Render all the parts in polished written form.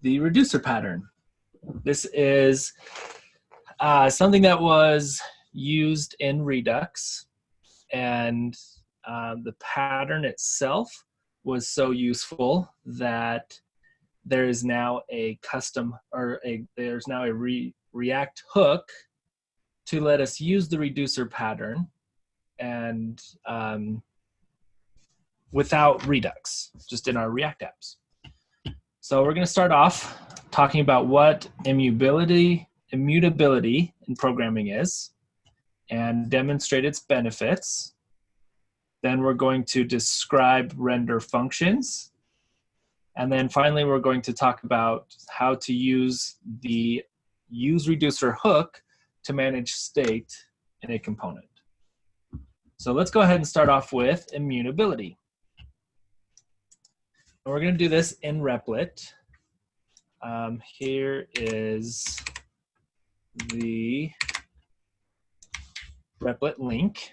the reducer pattern. This is something that was used in Redux, and the pattern itself was so useful that there is now a custom, or there's now a React hook to let us use the reducer pattern and without Redux, just in our React apps. So we're going to start off talking about what immutability in programming is and demonstrate its benefits. Then we're going to describe render functions. And then finally, we're going to talk about how to use the useReducer hook to manage state in a component. So let's go ahead and start off with immutability. And we're going to do this in Replit. Here is the Replit link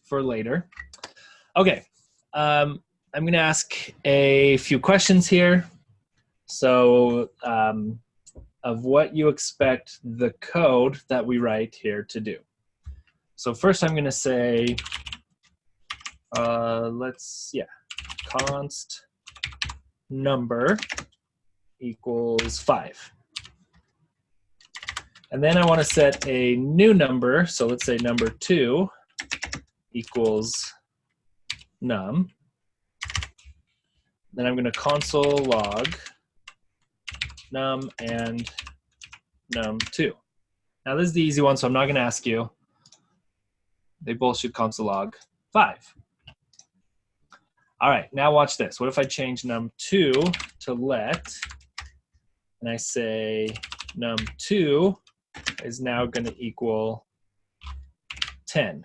for later. Okay, I'm going to ask a few questions here. So of what you expect the code that we write here to do. So first I'm going to say, const number equals 5. And then I want to set a new number. So let's say number 2 equals num. Then I'm going to console log num and num2. Now this is the easy one, so I'm not going to ask you. They both should console log 5. All right, now watch this. What if I change num2 to let, and I say num2 is now going to equal 10.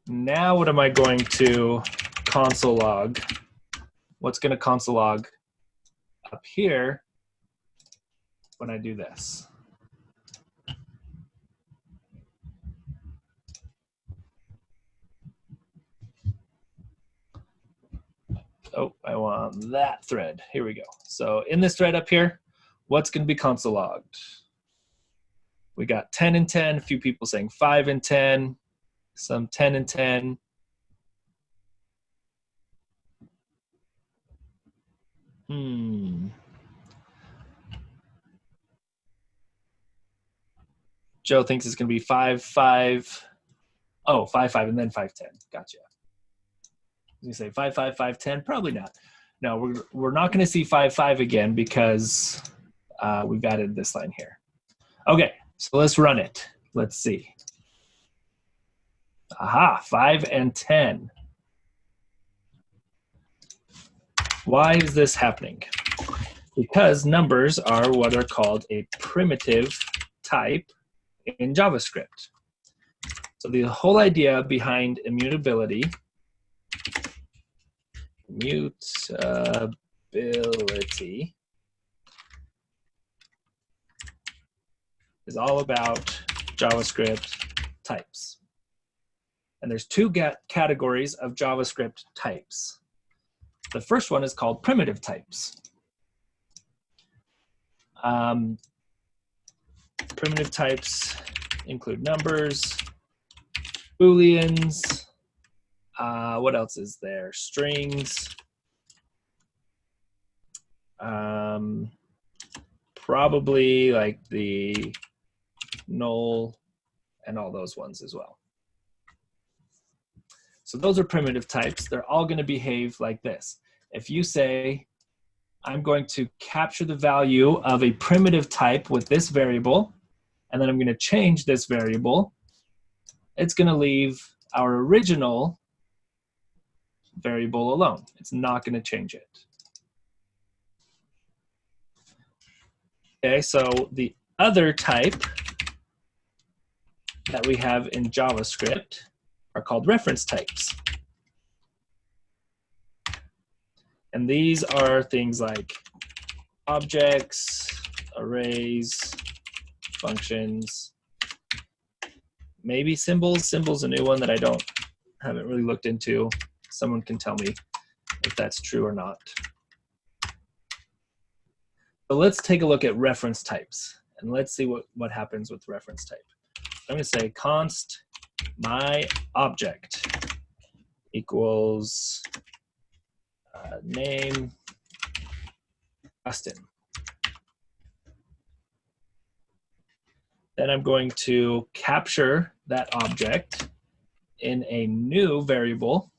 Now what am I going to console log? What's going to console log up here when I do this? Oh, I want that thread. Here we go. So in this thread up here, what's going to be console logged? We got 10 and 10, a few people saying 5 and 10, some 10 and 10. Joe thinks it's going to be 5, 5. Oh, 5, 5, and then 5, 10. Gotcha. You say 5, 5, 5, 10? Probably not. No, we're not going to see 5, 5 again because we've added this line here. Okay, so let's run it. Let's see. Aha, 5 and 10. Why is this happening? Because numbers are what are called a primitive type in JavaScript. So the whole idea behind immutability is all about JavaScript types. And there's two categories of JavaScript types. The first one is called primitive types. Primitive types include numbers, Booleans, what else is there? Strings, probably like the null and all those ones as well. So those are primitive types. They're all going to behave like this. If you say, I'm going to capture the value of a primitive type with this variable, and then I'm going to change this variable, it's going to leave our original variable alone. It's not going to change it. Okay, so the other type that we have in JavaScript are called reference types. And these are things like objects, arrays, functions, maybe symbols. Symbols a new one that I haven't really looked into. Someone can tell me if that's true or not. So let's take a look at reference types, and let's see what happens with reference type. I'm going to say const my object equals name Dustin. Then I'm going to capture that object in a new variable.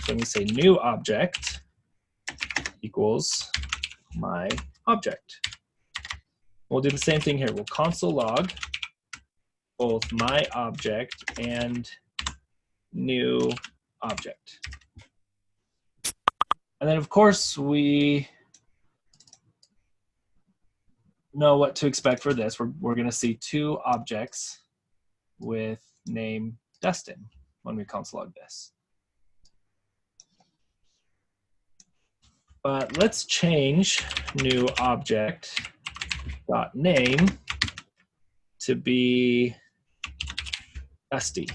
So I'm going to say new object equals my object. We'll do the same thing here. We'll console log both my object and new object. And then, of course, we know what to expect for this. We're going to see two objects with name Dustin when we console log this. But let's change new object dot name to be Dusty.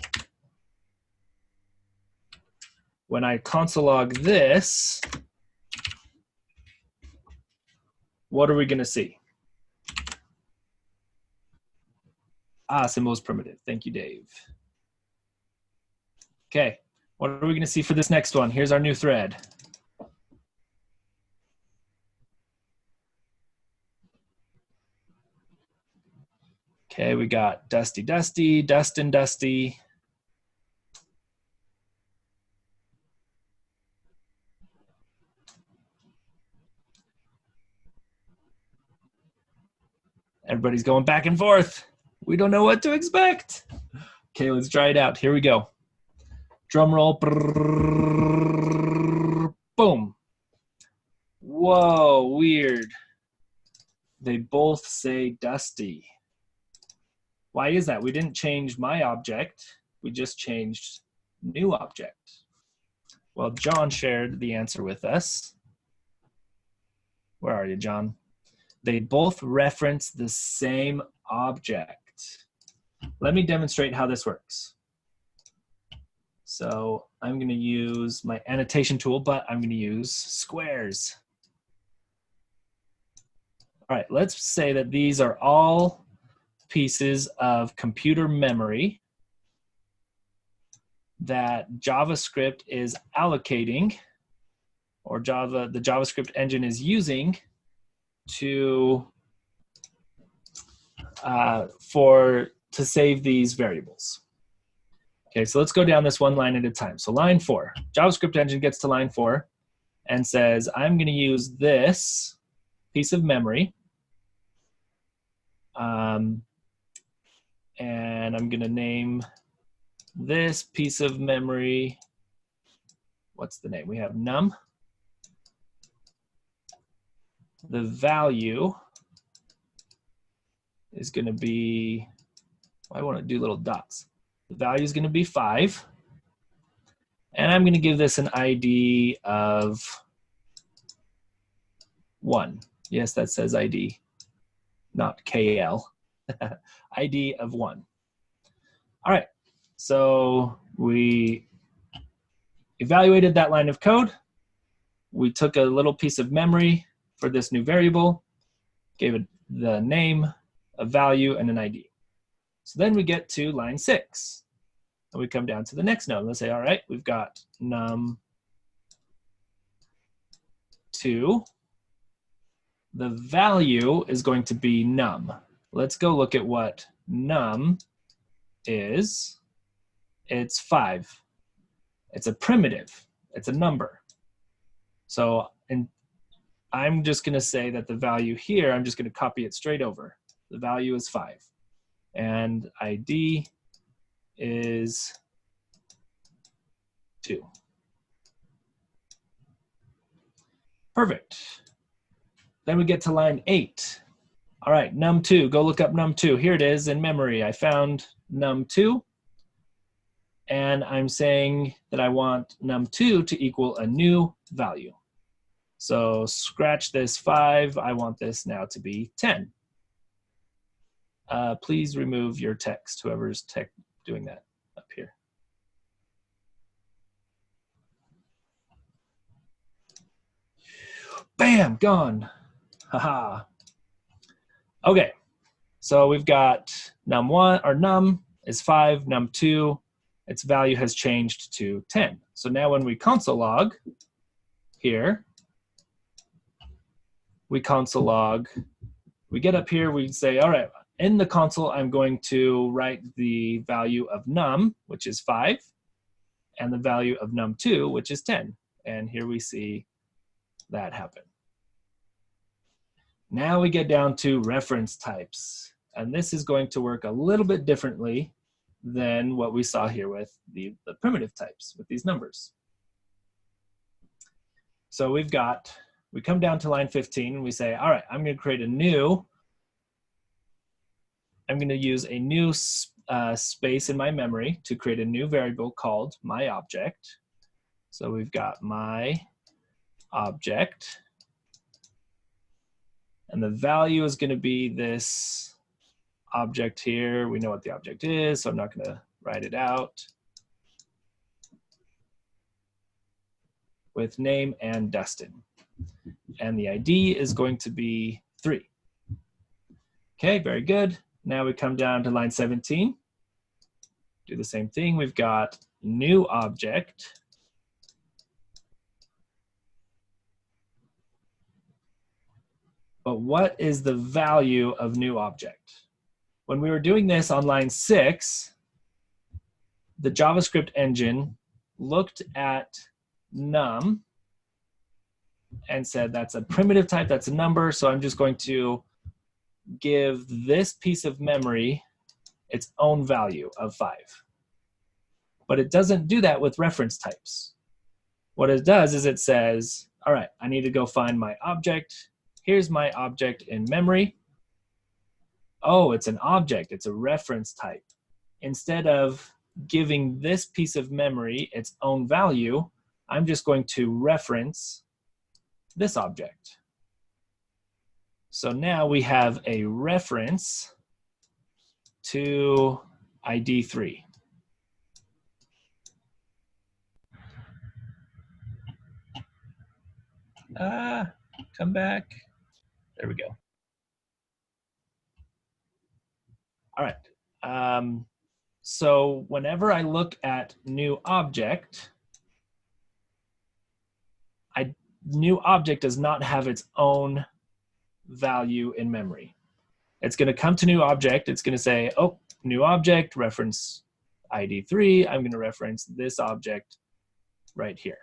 When I console log this, what are we going to see? Symbol is primitive. Thank you, Dave. Okay, what are we going to see for this next one? Here's our new thread. Okay, we got Dusty, Dusty, Dustin, Dusty. Everybody's going back and forth. We don't know what to expect. Okay, let's try it out. Here we go. Drum roll. Brrr, boom. Whoa, weird. They both say Dusty. Why is that? We didn't change my object. We just changed new object. Well, John shared the answer with us. Where are you, John? They both reference the same object. Let me demonstrate how this works. So I'm going to use my annotation tool, but I'm going to use squares. All right, let's say that these are all pieces of computer memory that JavaScript is allocating, or the JavaScript engine is using to save these variables. Okay, so let's go down this one line at a time. So line 4, JavaScript engine gets to line 4 and says, I'm going to use this piece of memory, and I'm going to name this piece of memory, what's the name? We have num. The value is going to be, I want to do little dots. The value is going to be 5. And I'm going to give this an ID of 1. Yes, that says ID, not KL. ID of 1. All right, so we evaluated that line of code. We took a little piece of memory for this new variable, gave it the name, a value, and an ID. So then we get to line 6. And we come down to the next node. Let's say, all right, we've got num2. The value is going to be num. Let's go look at what num is. It's 5. It's a primitive. It's a number. So I'm just going to say that the value here, I'm just going to copy it straight over. The value is 5. And ID is 2. Perfect. Then we get to line 8. All right, num2, go look up num2. Here it is in memory. I found num2. And I'm saying that I want num2 to equal a new value. So scratch this 5. I want this now to be 10. Please remove your text, whoever's doing that up here. Bam, gone. Haha. Okay, so we've got num1, or num is 5, num2, its value has changed to 10. So now when we console log here, we console log, we get up here, we say, all right, in the console, I'm going to write the value of num, which is 5, and the value of num2, which is 10. And here we see that happen. Now we get down to reference types. And this is going to work a little bit differently than what we saw here with the primitive types, with these numbers. So we come down to line 15, and we say, all right, I'm going to create a new, I'm going to use a new space in my memory to create a new variable called my object. So we've got my object, and the value is going to be this object here. We know what the object is, so I'm not going to write it out. With name and Dustin. And the ID is going to be 3. Okay, very good. Now we come down to line 17. Do the same thing. We've got new object. But what is the value of new object? When we were doing this on line 6, the JavaScript engine looked at num and said that's a primitive type, that's a number, so I'm just going to give this piece of memory its own value of 5. But it doesn't do that with reference types. What it does is it says, all right, I need to go find my object. Here's my object in memory. Oh, it's an object, it's a reference type. Instead of giving this piece of memory its own value, I'm just going to reference this object. So now we have a reference to ID 3. Come back. There we go. All right. So whenever I look at new object, new object does not have its own value in memory. It's going to come to new object. It's going to say, oh, new object, reference ID 3. I'm going to reference this object right here.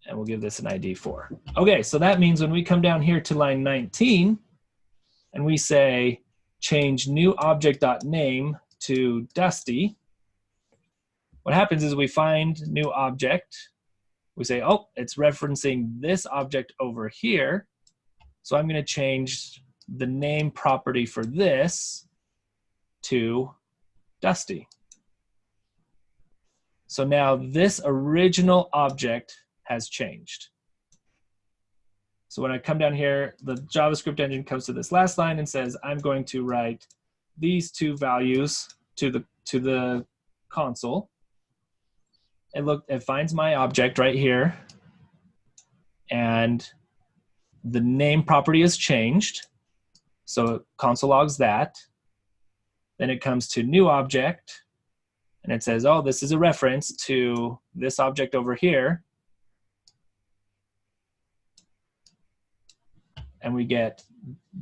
And we'll give this an ID 4. Okay, so that means when we come down here to line 19, and we say change new object.name to Dusty, what happens is we find new object. We say, oh, it's referencing this object over here. So I'm going to change the name property for this to Dusty. So now this original object has changed. So when I come down here, the JavaScript engine comes to this last line and says, I'm going to write these two values to the console. It finds my object right here, and the name property is changed. So it console logs that. Then it comes to new object, and it says, oh, this is a reference to this object over here. And we get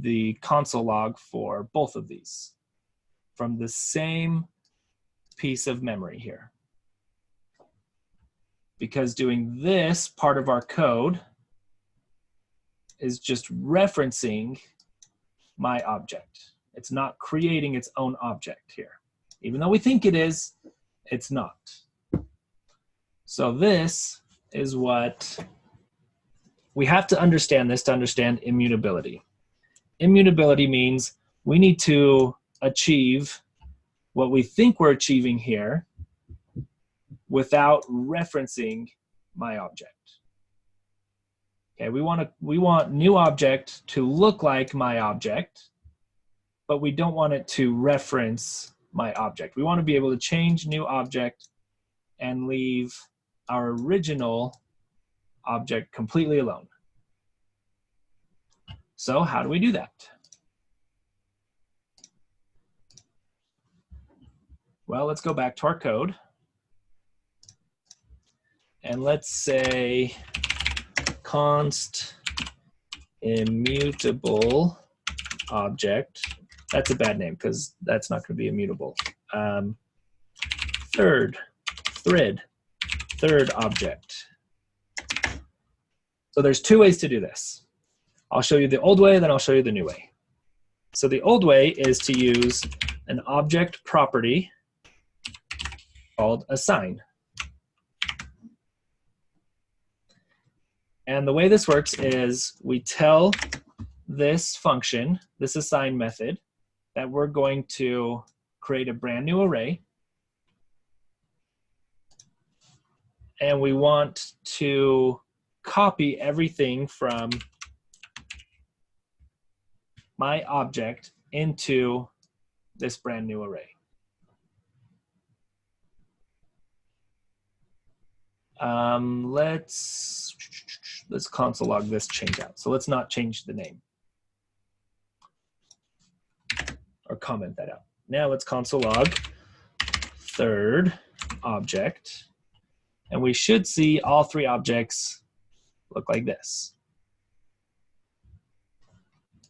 the console log for both of these from the same piece of memory here. Because doing this part of our code is just referencing my object. It's not creating its own object here. Even though we think it is, it's not. So this is what we have to understand this to understand immutability. Immutability means we need to achieve what we think we're achieving here without referencing my object. Okay, we want new object to look like my object, but we don't want it to reference my object. We want to be able to change new object and leave our original object completely alone. So how do we do that? Well, let's go back to our code. And let's say const immutable object. That's a bad name because that's not going to be immutable. Third object. So there's two ways to do this. I'll show you the old way, then I'll show you the new way. So the old way is to use an object property called assign. And the way this works is we tell this function, this assign method, that we're going to create a brand new array. And we want to copy everything from my object into this brand new array. Let's console log this change out. So let's not change the name or comment that out. Now let's console log third object, and we should see all three objects look like this.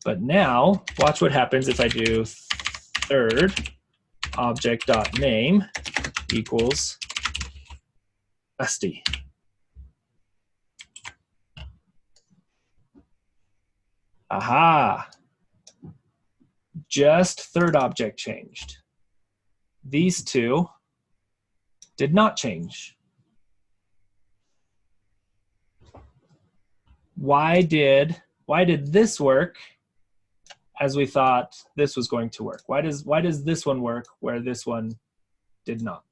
But now watch what happens if I do third object.name equals Dusty. Aha! Just third object changed. These two did not change. Why did this work as we thought this was going to work? Why does this one work where this one did not?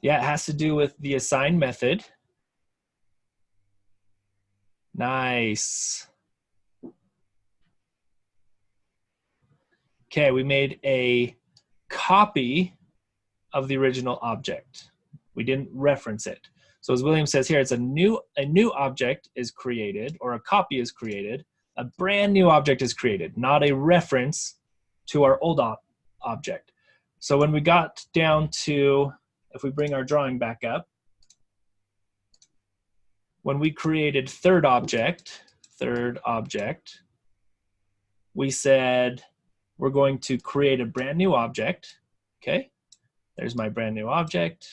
Yeah, it has to do with the assign method. Nice. Okay, we made a copy of the original object. We didn't reference it. So as William says here, it's a new object is created, or a copy is created. A brand new object is created, not a reference to our old object. So when we got down to, if we bring our drawing back up, when we created third object, we said we're going to create a brand new object. Okay, there's my brand new object.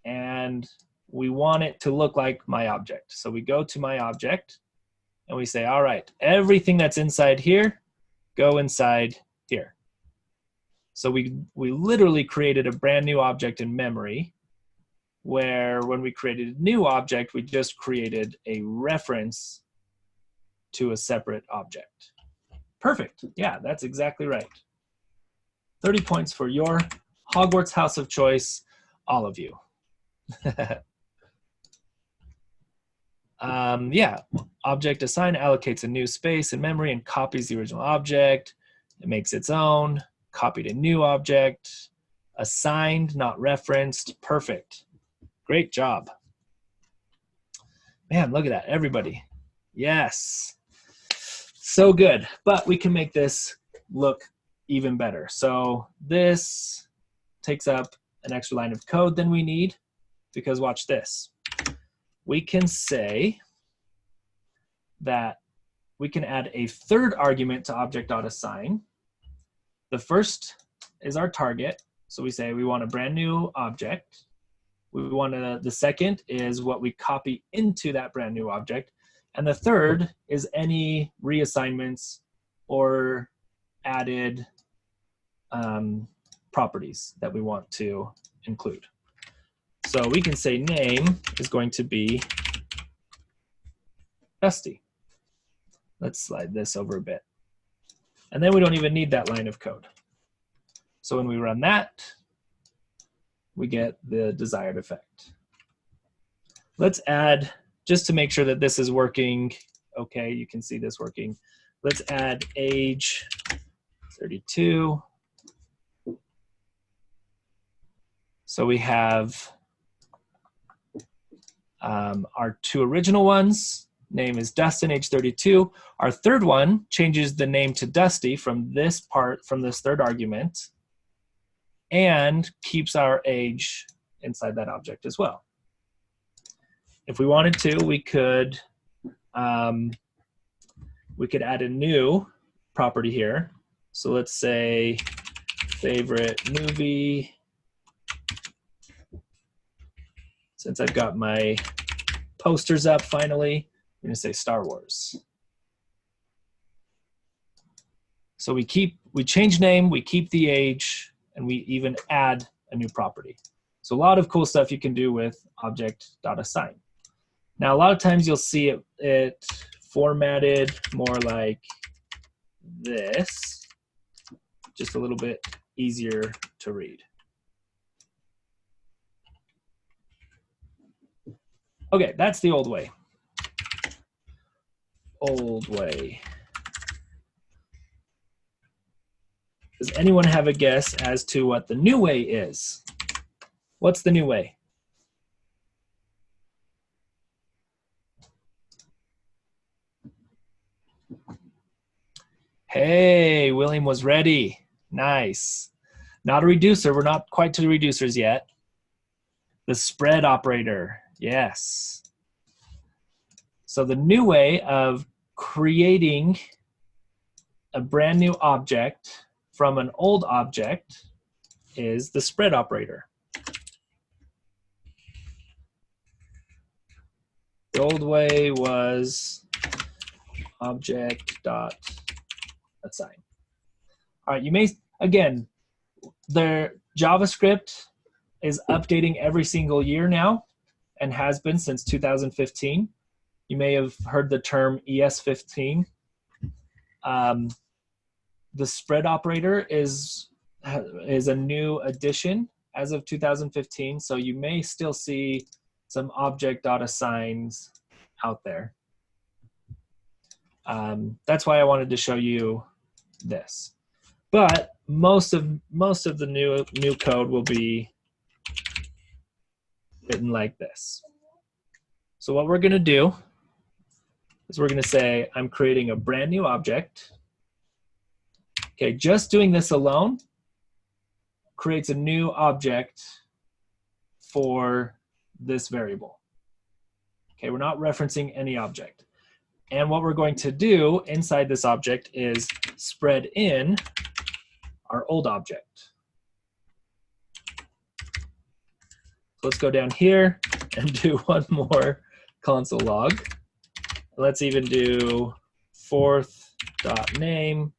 And we want it to look like my object. So we go to my object and we say, all right, everything that's inside here, go inside here. So we literally created a brand new object in memory, where when we created a new object, we just created a reference to a separate object. Perfect. Yeah, that's exactly right. 30 points for your Hogwarts house of choice, all of you. Yeah, object assign allocates a new space in memory and copies the original object. It makes its own. Copied a new object. Assigned, not referenced. Perfect. Great job. Man, look at that, everybody. Yes. So good, but we can make this look even better. So this takes up an extra line of code than we need, because watch this. We can say that we can add a third argument to object.assign. The first is our target. So we say we want a brand new object. We want the second is what we copy into that brand new object. And the third is any reassignments or added properties that we want to include. So we can say name is going to be Dusty. Let's slide this over a bit. And then we don't even need that line of code. So when we run that, we get the desired effect. Let's add, just to make sure that this is working, okay, you can see this working. Let's add age 32. So we have our two original ones. Name is Dustin, age 32. Our third one changes the name to Dusty from this third argument, and keeps our age inside that object as well. If we wanted to, we could add a new property here. So let's say favorite movie. Since I've got my posters up finally, I'm gonna say Star Wars. So we change name, we keep the age, and we even add a new property. So a lot of cool stuff you can do with object.assign. Now a lot of times you'll see it formatted more like this, just a little bit easier to read. Okay, that's the old way. Old way. Does anyone have a guess as to what the new way is? What's the new way? Hey, William was ready. Nice. Not a reducer. We're not quite to the reducers yet. The spread operator. Yes. So the new way of creating a brand new object from an old object is the spread operator. The old way was object.assign. All right, you may, again, the JavaScript is updating every single year now and has been since 2015. You may have heard the term ES15. The spread operator is a new addition as of 2015, so you may still see some object.assigns out there. That's why I wanted to show you this. But most of the new code will be written like this. So what we're going to do is we're going to say I'm creating a brand new object. Okay, just doing this alone creates a new object for this variable. Okay, we're not referencing any object. And what we're going to do inside this object is spread in our old object. So let's go down here and do one more console log. Let's even do fourth.name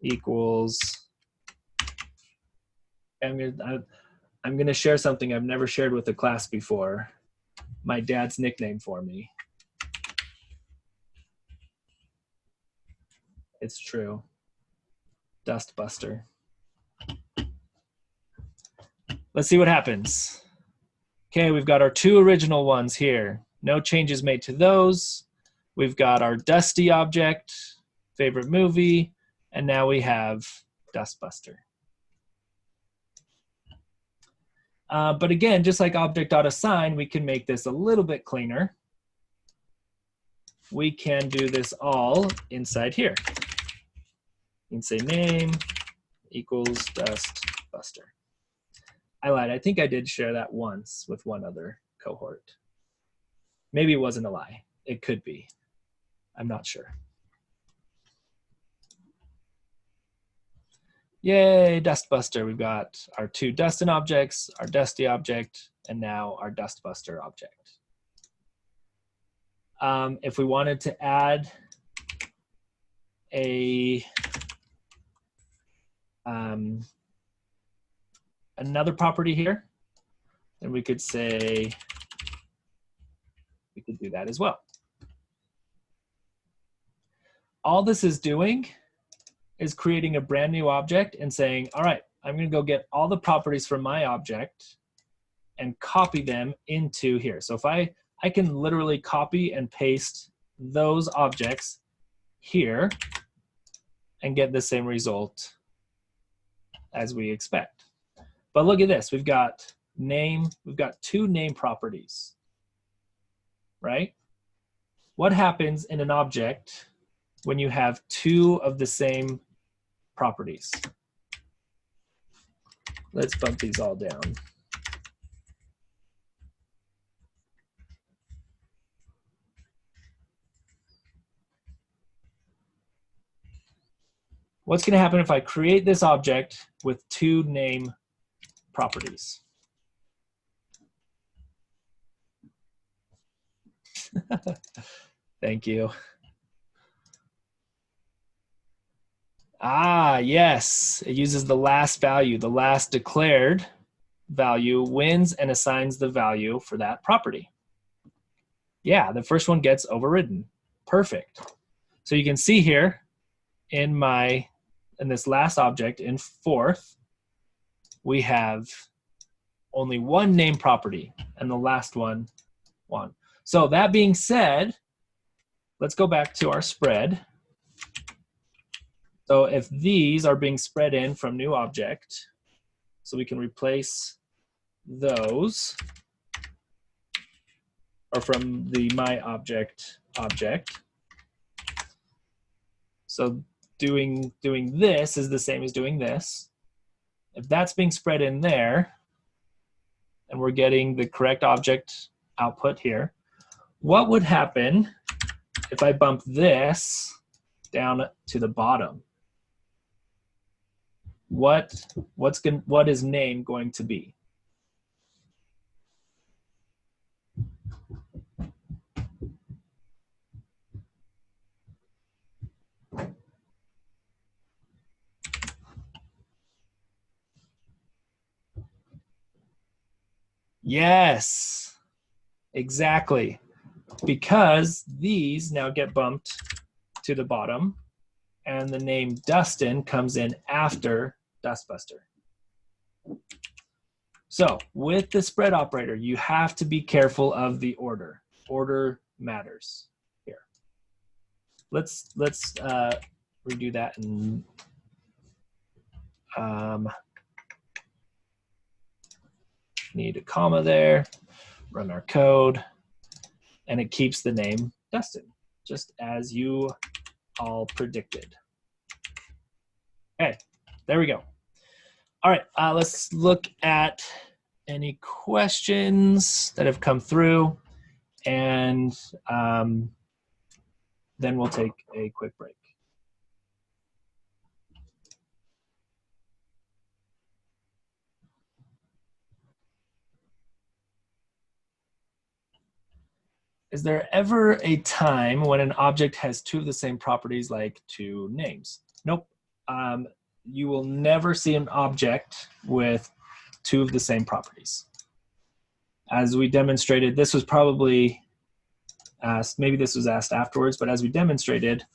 equals, I'm gonna share something I've never shared with the class before. My dad's nickname for me. It's true. Dust Buster. Let's see what happens. Okay, we've got our two original ones here. No changes made to those. We've got our Dusty object, favorite movie, and now we have Dust Buster. But again, just like object.assign, we can make this a little bit cleaner. We can do this all inside here. You can say name equals Dust Buster. I lied. I think I did share that once with one other cohort. Maybe it wasn't a lie. It could be. I'm not sure. Yay, Dust Buster. We've got our two Dustin objects, our Dusty object, and now our Dust Buster object. If we wanted to add another property here, then we could say, we could do that as well. All this is doing is creating a brand new object and saying, all right, I'm going to go get all the properties from my object and copy them into here. So if I can literally copy and paste those objects here and get the same result as we expect. But look at this. We've got name, we've got two name properties, right? What happens in an object when you have two of the same properties? Let's bump these all down. What's going to happen if I create this object with two name properties? Thank you. Ah, yes. It uses the last value. The last declared value wins and assigns the value for that property. Yeah, the first one gets overridden. Perfect. So you can see here in this last object in fourth, we have only one name property and the last one. So that being said, let's go back to our spread. So if these are being spread in from new object, so we can replace those, or from the my object. So doing this is the same as doing this. If that's being spread in there, and we're getting the correct object output here, what would happen if I bump this down to the bottom? What is name going to be? Yes, exactly. Because these now get bumped to the bottom, and the name Dustin comes in after Dustbuster. So with the spread operator, you have to be careful of the order. Order matters here. Let's redo that and need a comma there. Run our code, and it keeps the name Dustin, just as you all predicted. Okay, there we go. All right, let's look at any questions that have come through, and then we'll take a quick break. Is there ever a time when an object has two of the same properties, like two names? Nope. You will never see an object with two of the same properties. As we demonstrated, this was probably asked, maybe this was asked afterwards, but as we demonstrated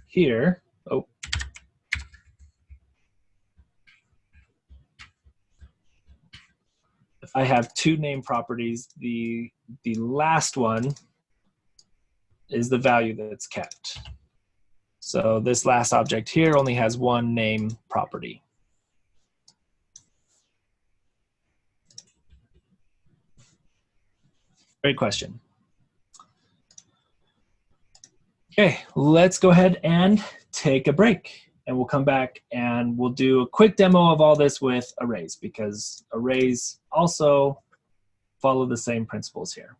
here, if I have two name properties, the last one is the value that's kept. So this last object here only has one name property. Great question. Okay, let's go ahead and take a break, and we'll come back and we'll do a quick demo of all this with arrays, because arrays also follow the same principles here.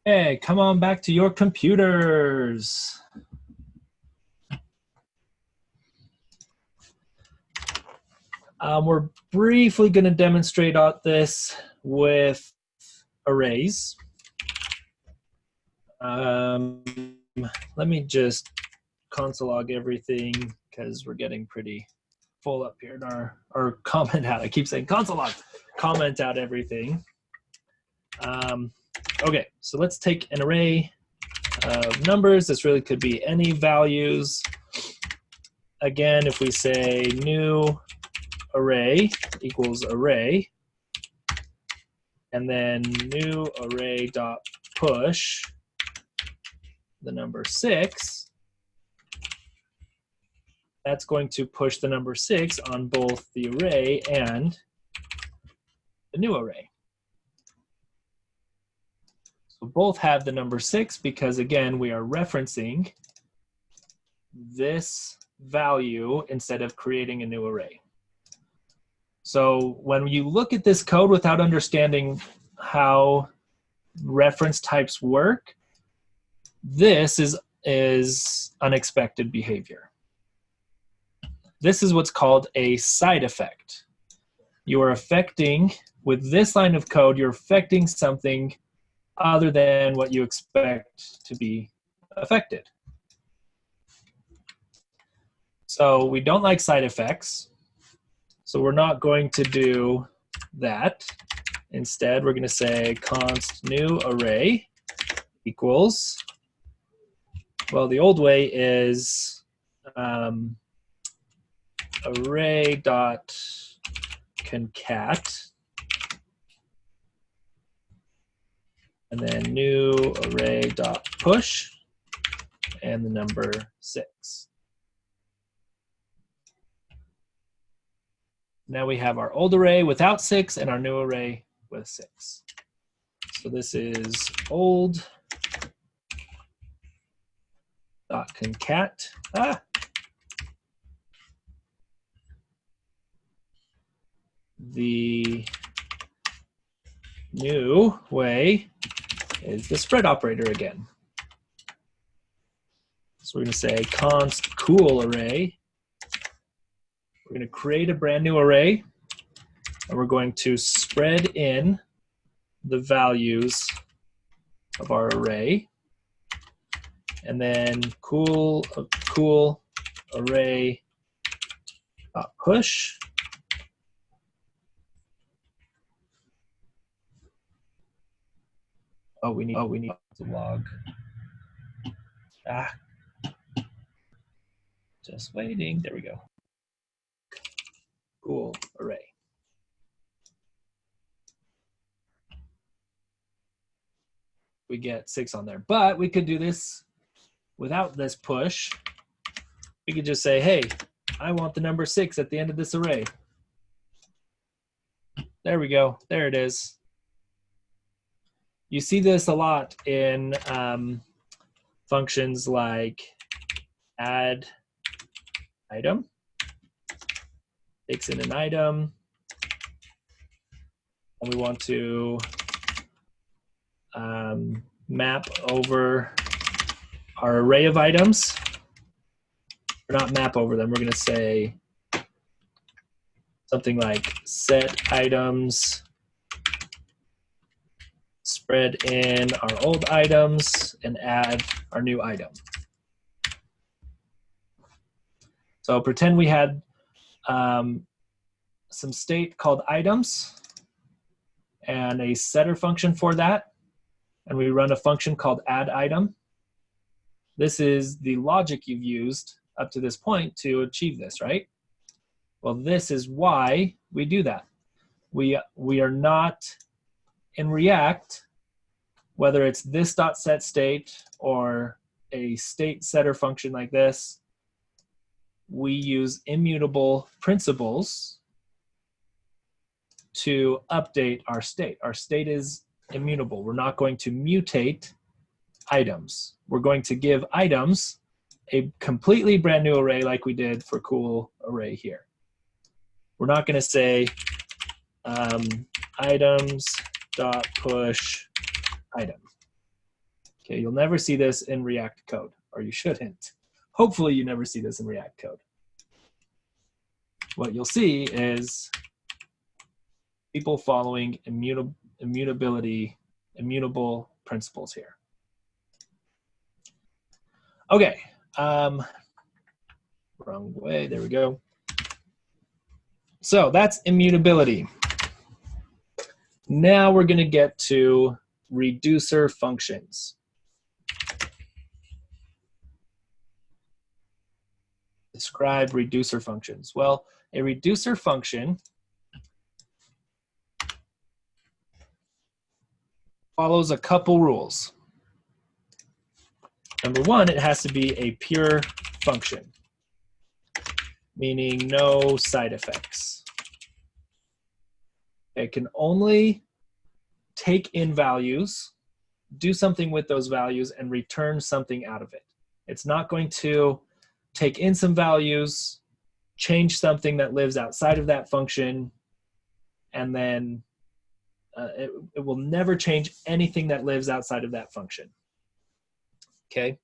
Hey, come on back to your computers. We're briefly going to demonstrate this with arrays. Let me just console log everything because we're getting pretty full up here in our comment out. I keep saying console log. Comment out everything. Okay, so let's take an array of numbers. This really could be any values. Again, if we say new array equals array, and then new array dot push the number 6, that's going to push the number 6 on both the array and the new array. So both have the number 6 because, again, we are referencing this value instead of creating a new array. So when you look at this code without understanding how reference types work, this is unexpected behavior. This is what's called a side effect. You are affecting, with this line of code, you're affecting something other than what you expect to be affected. So we don't like side effects, so we're not going to do that. Instead, we're going to say const new array equals, well, the old way is array dot concat, and then new array dot push, and the number 6. Now we have our old array without 6 and our new array with 6. So this is old dot concat. The new way is the spread operator again. So we're going to say const cool array. We're going to create a brand new array, and we're going to spread in the values of our array, and then cool array push. Oh, we need to log. Just waiting. There we go. Cool array. We get 6 on there, but we could do this without this push. We could just say, hey, I want the number 6 at the end of this array. There we go. There it is. You see this a lot in functions like add item. Takes in an item, and we want to map over our array of items. Or not map over them, we're going to say something like set items, spread in our old items, and add our new item. So pretend we had some state called items and a setter function for that, and we run a function called add item. This is the logic you've used up to this point to achieve this, right? Well, this is why we do that. We are not in React, whether it's this dot set state or a state setter function like this, we use immutable principles to update our state. Our state is immutable. We're not going to mutate items. We're going to give items a completely brand new array like we did for cool array here. We're not going to say items dot push item. Okay, you'll never see this in React code, or you shouldn't. Hopefully you never see this in React code. What you'll see is people following immutable principles here. Okay, wrong way, there we go. So that's immutability. Now we're gonna get to reducer functions. Describe reducer functions. Well, a reducer function follows a couple rules. Number one, it has to be a pure function, meaning no side effects. It can only take in values, do something with those values, and return something out of it. It's not going to take in some values, change something that lives outside of that function, and then it will never change anything that lives outside of that function. Okay?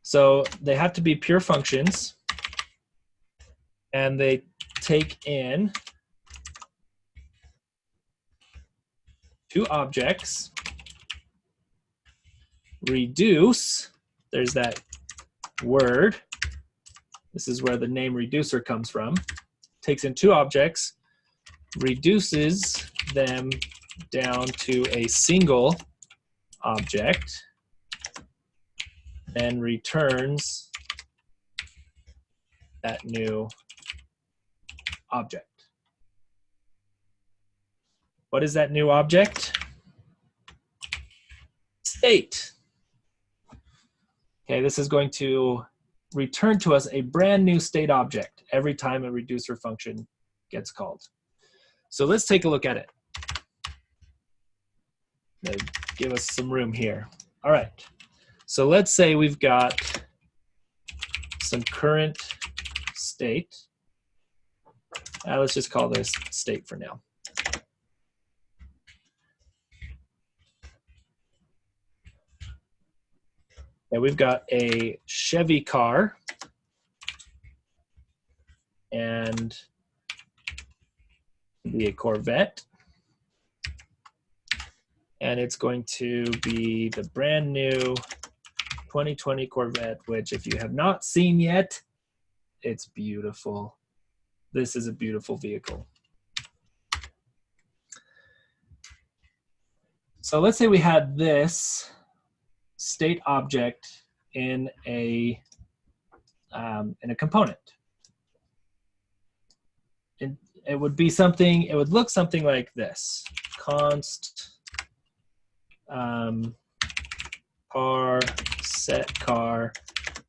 So they have to be pure functions, and they take in two objects, reduce, there's that word, this is where the name reducer comes from, takes in two objects, reduces them down to a single object, and returns that new object. What is that new object? State. Okay, this is going to return to us a brand new state object every time a reducer function gets called. So let's take a look at it. Give us some room here. All right, so let's say we've got some current state. Let's just call this state for now. And we've got a Chevy car and be a Corvette. And it's going to be the brand new 2020 Corvette, which if you have not seen yet, it's beautiful. This is a beautiful vehicle. So let's say we had this state object in a component. And it would be something, it would look something like this. Const car set car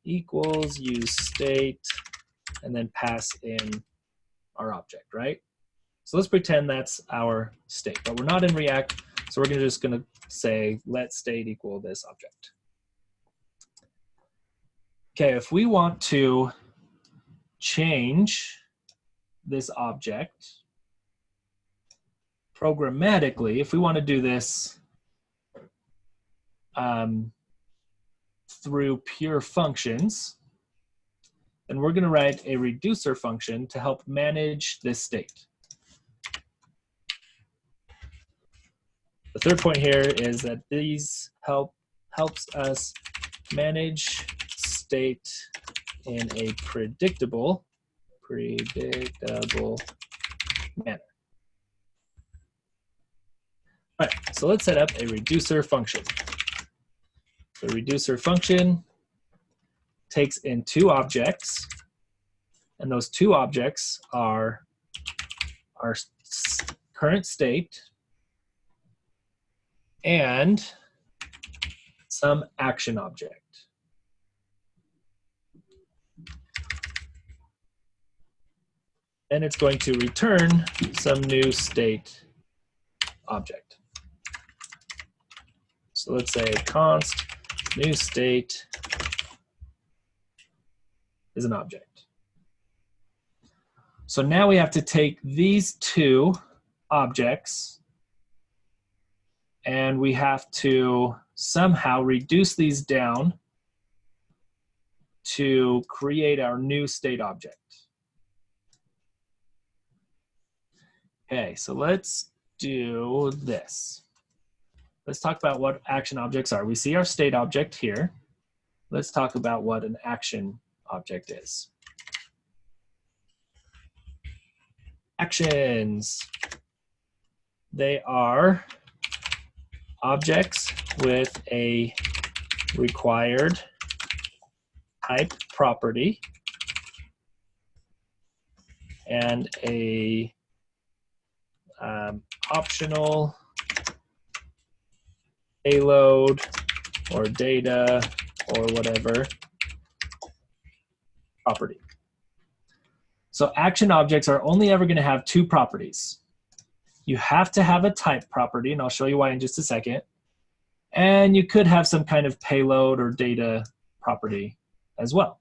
equals use state, and then pass in our object, right? So let's pretend that's our state, but we're not in React, so we're just gonna say let state equal this object. Okay, if we want to change this object programmatically, if we want to do this through pure functions, then we're going to write a reducer function to help manage this state. The third point here is that these helps us manage state in a predictable manner. All right, so let's set up a reducer function. The reducer function takes in two objects, and those two objects are our current state and some action object. And it's going to return some new state object. So let's say const new state is an object. So now we have to take these two objects and we have to somehow reduce these down to create our new state object. Okay, so let's do this. Let's talk about what action objects are. We see our state object here. Let's talk about what an action object is. Actions. They are objects with a required type property and a optional payload or data or whatever property. So action objects are only ever going to have two properties. You have to have a type property, and I'll show you why in just a second. And you could have some kind of payload or data property as well.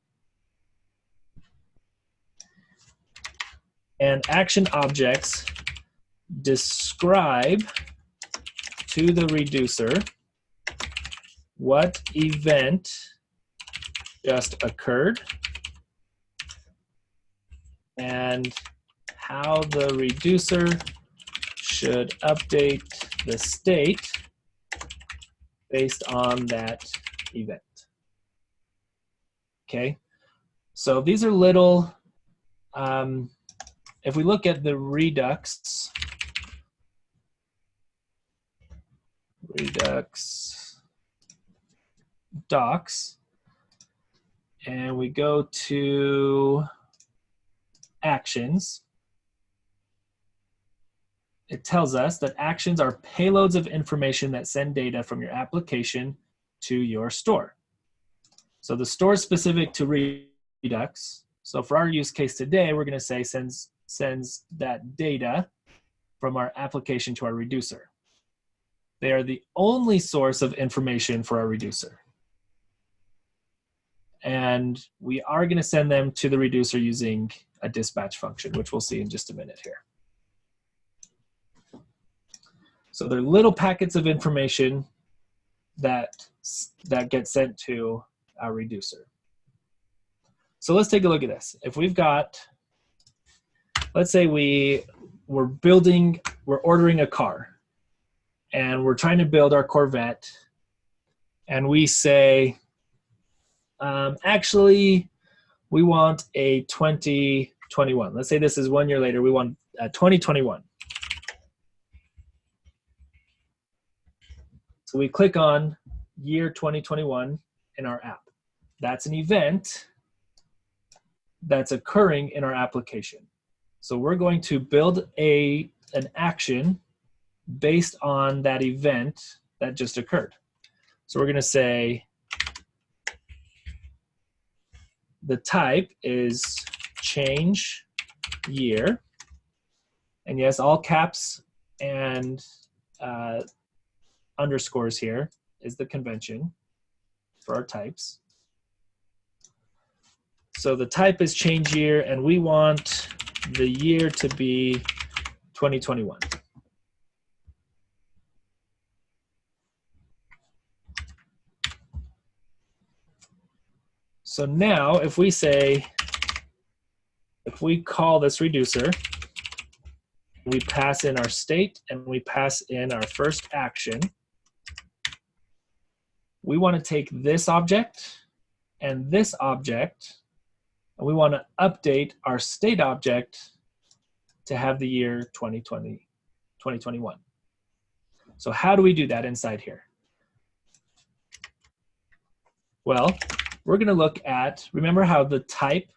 And action objects describe to the reducer what event just occurred and how the reducer should update the state based on that event. Okay, so these are little, if we look at the Redux docs, and we go to actions, it tells us that actions are payloads of information that send data from your application to your store. So the store is specific to Redux. So for our use case today, we're going to say sends that data from our application to our reducer. They are the only source of information for our reducer. And we are going to send them to the reducer using a dispatch function, which we'll see in just a minute here. So they're little packets of information that get sent to our reducer. So let's take a look at this. If we've got, let's say we're ordering a car, and we're trying to build our Corvette, and we say, actually, we want a 2021. Let's say this is 1 year later, we want a 2021. So we click on year 2021 in our app. That's an event that's occurring in our application. So we're going to build an action based on that event that just occurred. So we're going to say the type is change year. And yes, all caps and underscores here is the convention for our types. So the type is change year, and we want the year to be 2021. So now if we call this reducer, we pass in our state and we pass in our first action, we want to take this object and this object, and we want to update our state object to have the year 2021. So how do we do that inside here? Well, we're going to look at, remember how the type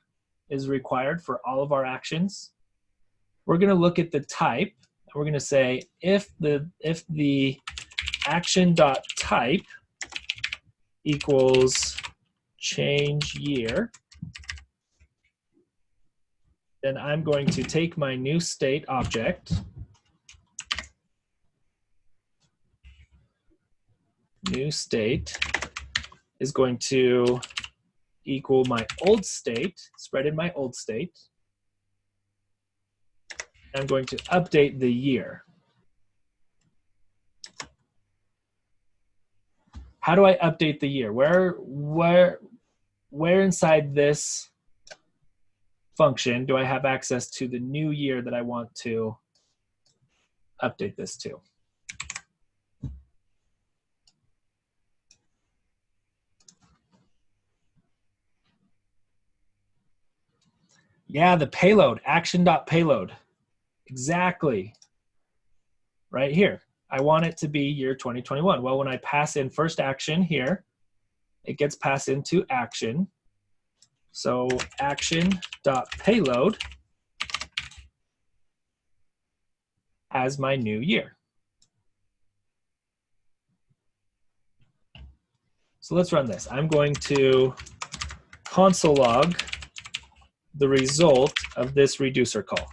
is required for all of our actions? We're going to look at the type, and we're going to say if the action.type equals change year, then I'm going to take my new state object, new state is going to equal my old state, spread in my old state. I'm going to update the year. how do I update the year? Where inside this function do I have access to the new year that I want to update this to? Yeah, the payload, action.payload. Exactly. Right here. I want it to be year 2021. Well, when I pass in first action here, it gets passed into action. So action.payload as my new year. So let's run this. I'm going to console log the result of this reducer call.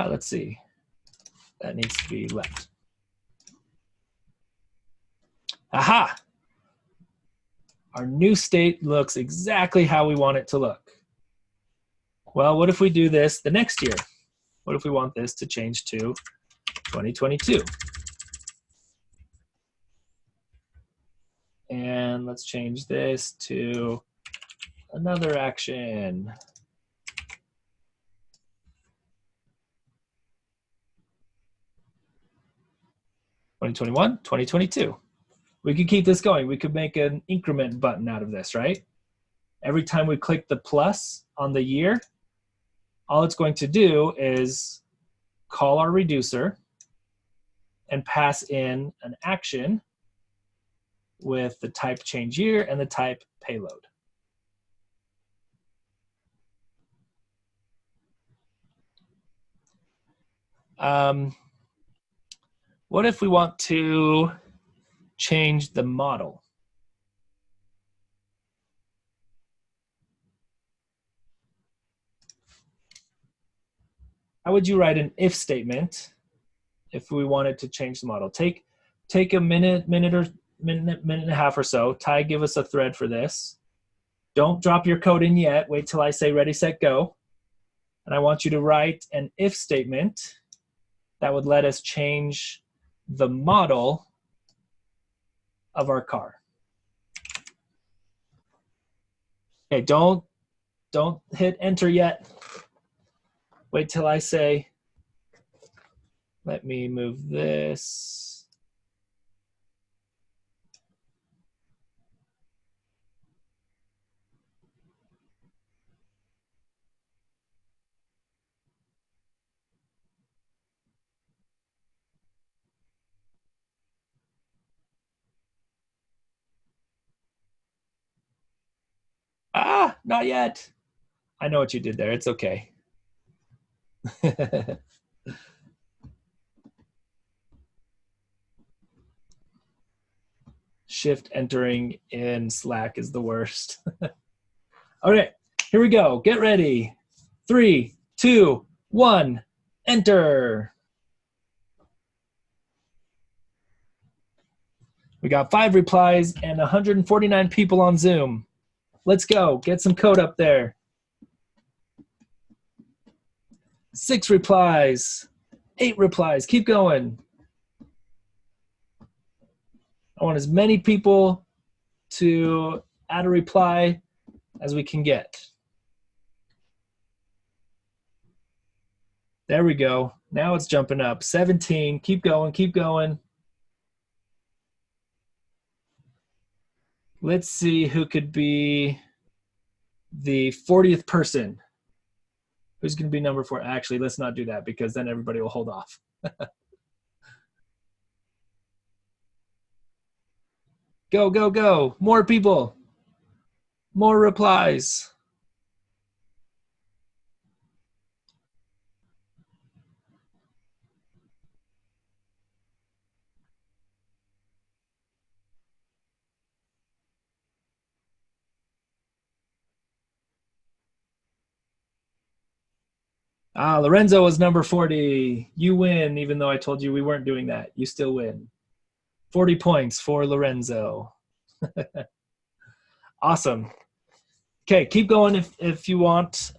Let's see. That needs to be left. Aha! Our new state looks exactly how we want it to look. Well, what if we do this the next year? What if we want this to change to 2022? And let's change this to another action. (2021, 2022). We could keep this going. We could make an increment button out of this, right? Every time we click the plus on the year, all it's going to do is call our reducer and pass in an action with the type change year and the type payload. What if we want to change the model? How would you write an if statement if we wanted to change the model? Take a minute and a half or so. Ty, give us a thread for this. Don't drop your code in yet. Wait till I say ready, set, go. And I want you to write an if statement that would let us change the model of our car. Okay, don't hit enter yet. Wait till I say, let me move this. Not yet. I know what you did there. It's okay. Shift entering in Slack is the worst. Okay, here we go. Get ready. 3, 2, 1, enter. We got 5 replies and 149 people on Zoom. Let's go. Get some code up there. 6 replies. 8 replies. Keep going. I want as many people to add a reply as we can get. There we go. Now it's jumping up. 17. Keep going. Keep going. Let's see who could be the 40th person. Who's going to be number 4? Actually, let's not do that because then everybody will hold off. Go, go, go. More people. More replies. Lorenzo was number 40. You win, even though I told you we weren't doing that. You still win. 40 points for Lorenzo. Awesome. Okay, keep going if you want.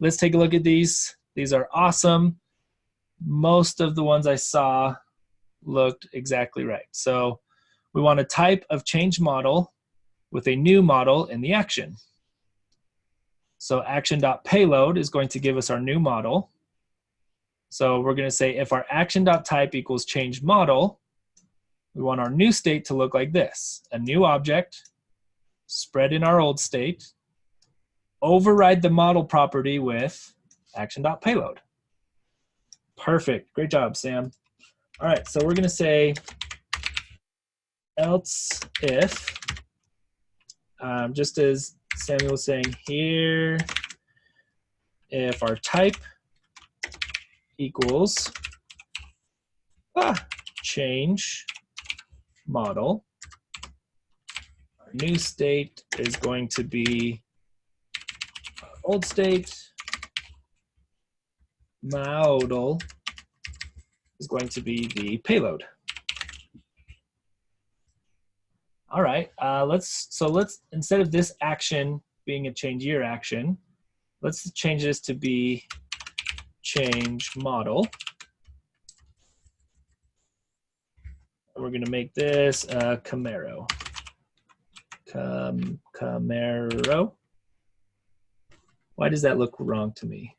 Let's take a look at these. These are awesome. most of the ones I saw looked exactly right. So we want a type of change model with a new model in the action. So action.payload is going to give us our new model. So we're going to say if our action.type equals change model, we want our new state to look like this. A new object spread in our old state, override the model property with action.payload. Perfect. Great job, Sam. All right, so we're going to say else if, just as Samuel was saying here, if our type equals change model, our new state is going to be our old state, model is going to be the payload. All right, let's instead of this action being a change year action, let's change this to be change model. And we're going to make this Camaro. Camaro. Why does that look wrong to me?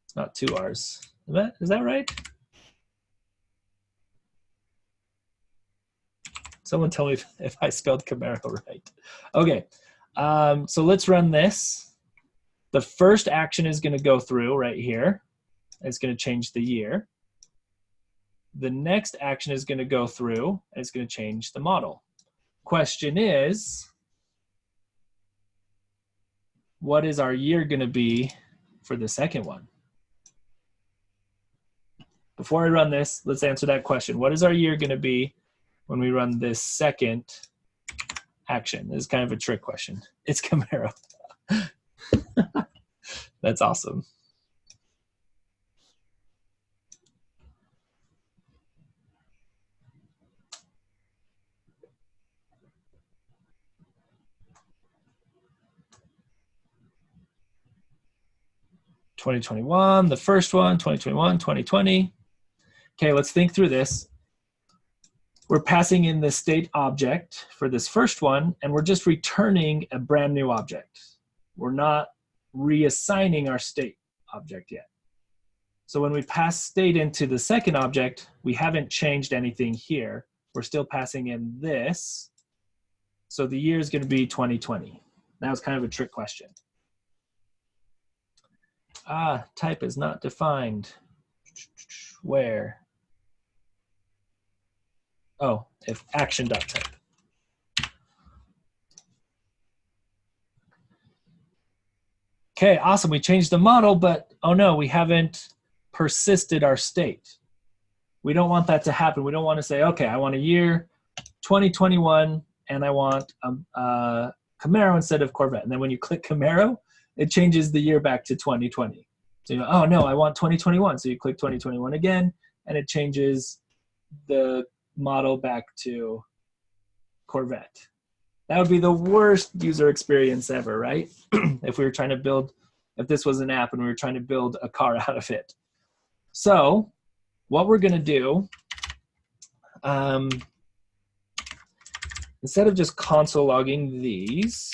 It's not two R's. Is that right? Someone tell me if I spelled Camaro right. Okay, so let's run this. The first action is going to go through right here. It's going to change the year. The next action is going to go through, and it's going to change the model. Question is, what is our year going to be for the second one? Before I run this, let's answer that question. What is our year going to be when we run this second action? This is kind of a trick question. It's Camaro. That's awesome. (2021), the first one, 2021, 2020. Okay, let's think through this. We're passing in the state object for this first one, and we're just returning a brand new object. We're not reassigning our state object yet. So when we pass state into the second object, we haven't changed anything here. We're still passing in this. So the year is going to be 2020. That was kind of a trick question. Type is not defined. Where? Oh, if action.type. Okay, awesome. We changed the model, but oh no, we haven't persisted our state. We don't want that to happen. We don't want to say, okay, I want a year 2021 and I want a Camaro instead of Corvette. And then when you click Camaro, it changes the year back to 2020. So you go, oh no, I want 2021. So you click 2021 again, and it changes the model back to Corvette. That would be the worst user experience ever, right? If we were trying to build, if this was an app and we were trying to build a car out of it. So what we're gonna do, instead of just console logging these,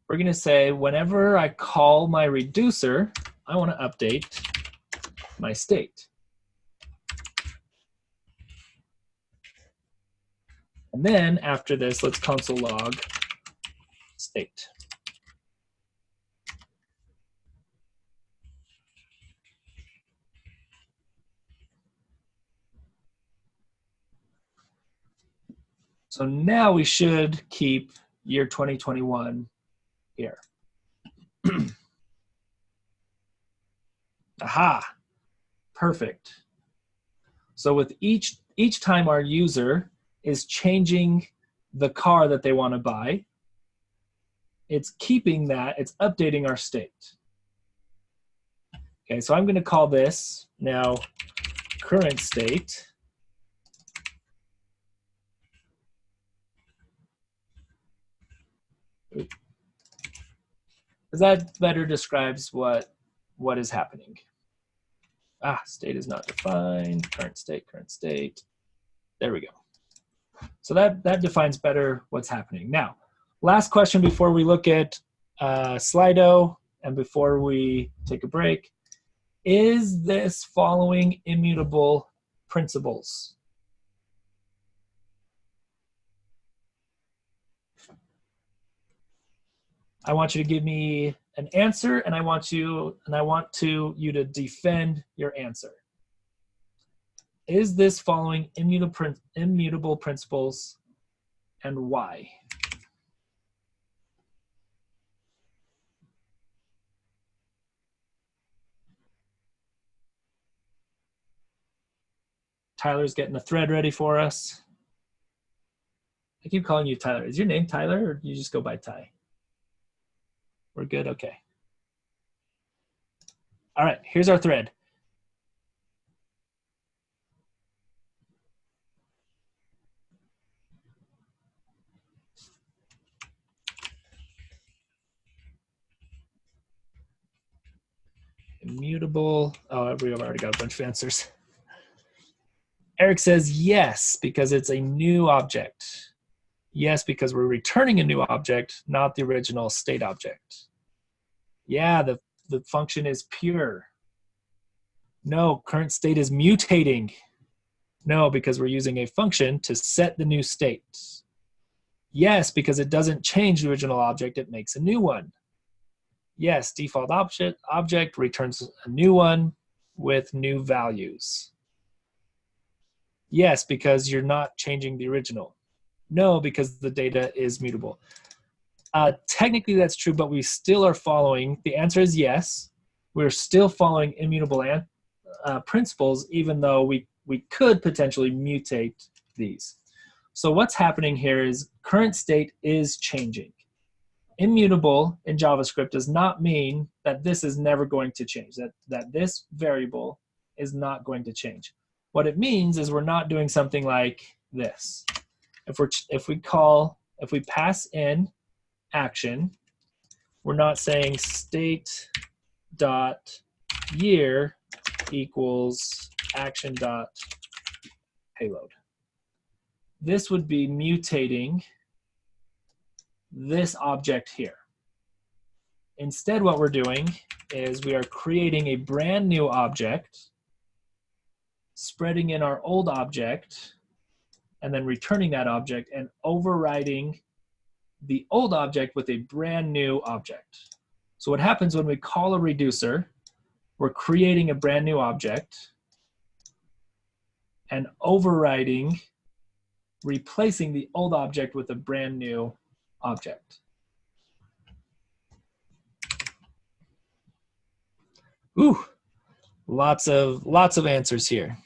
we're gonna say whenever I call my reducer, I wanna update my state. And then after this, let's console log state. So now we should keep year 2021 here. Aha, perfect. So with each time our user is changing the car that they want to buy, it's keeping that, it's updating our state. Okay, so I'm going to call this now current state. because that better describes what is happening. State is not defined, current state. There we go. So that defines better what's happening. Now, last question before we look at Slido and before we take a break. Is this following immutable principles? I want you to give me an answer, and I want you to defend your answer. Is this following immutable principles, and why? Tyler's getting a thread ready for us. I keep calling you Tyler. Is your name Tyler, or do you just go by Ty? We're good? Okay. All right, here's our thread. Immutable. Oh, we've already got a bunch of answers. Eric says yes, because it's a new object. Yes, because we're returning a new object, not the original state object. Yeah, the function is pure. No, current state is mutating. No, because we're using a function to set the new state. Yes, because it doesn't change the original object, it makes a new one. Yes, default object returns a new one with new values. Yes, because you're not changing the original. No, because the data is mutable. Technically that's true, but we still are following, the answer is yes, we're still following immutable principles, even though we could potentially mutate these. So what's happening here is current state is changing. Immutable in JavaScript does not mean that this is never going to change, that this variable is not going to change. What it means is we're not doing something like this. If we pass in action, we're not saying state dot year equals action dot payload. This would be mutating this object here. Instead, what we're doing is we are creating a brand new object, spreading in our old object, and then returning that object and overriding the old object with a brand new object. So what happens when we call a reducer, we're creating a brand new object and overriding, replacing the old object with a brand new object. Ooh, lots of answers here.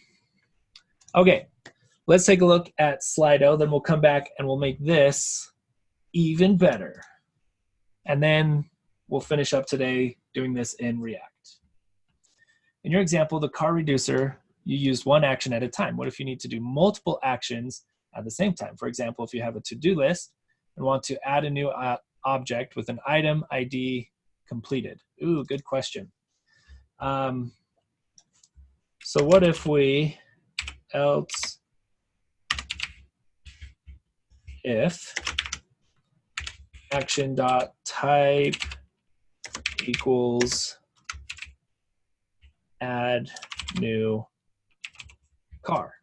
Okay, let's take a look at Slido, then we'll come back and we'll make this even better. And then we'll finish up today doing this in React. In your example, the car reducer, you used one action at a time. What if you need to do multiple actions at the same time? For example, if you have a to-do list and want to add a new object with an item ID completed. Ooh, good question. So what if we else if action.type equals add new car.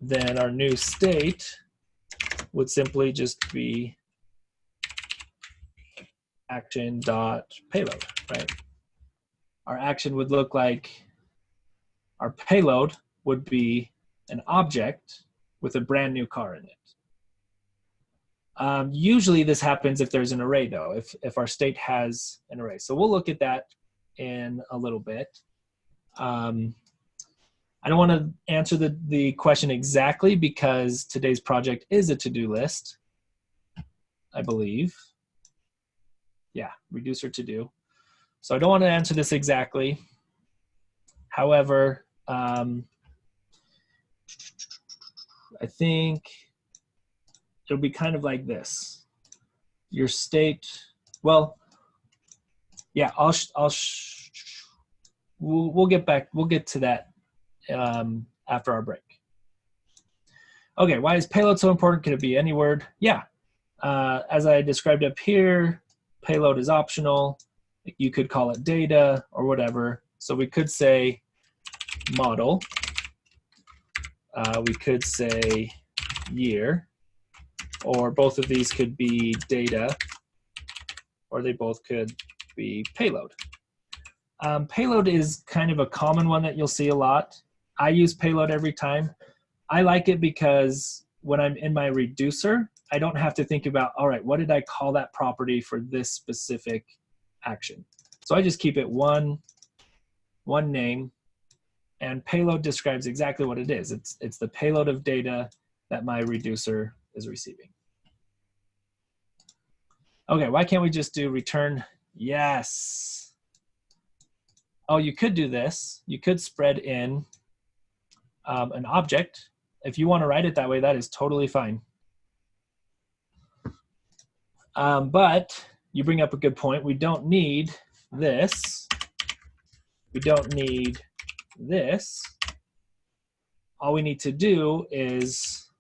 Then our new state would simply just be action.payload, right? Our action would look like, our payload would be an object with a brand new car in it. Usually this happens if there's an array though, if our state has an array. So we'll look at that in a little bit. I don't want to answer the question exactly because today's project is a to-do list, I believe. Yeah, reducer to do. So I don't want to answer this exactly. However, I think it'll be kind of like this. Your state, well, yeah, we'll get to that after our break. Okay, why is payload so important? Could it be any word? Yeah, as I described up here, payload is optional. You could call it data or whatever. So we could say model. We could say year, or both of these could be data, or they both could be payload. Payload is kind of a common one that you'll see a lot. I use payload every time. I like it because when I'm in my reducer, I don't have to think about, all right, what did I call that property for this specific action? So I just keep it one name, and payload describes exactly what it is. It's the payload of data that my reducer is receiving. Okay, why can't we just do return yes? Oh, you could do this. You could spread in an object. If you want to write it that way, that is totally fine. But you bring up a good point. We don't need this. We don't need this. All we need to do is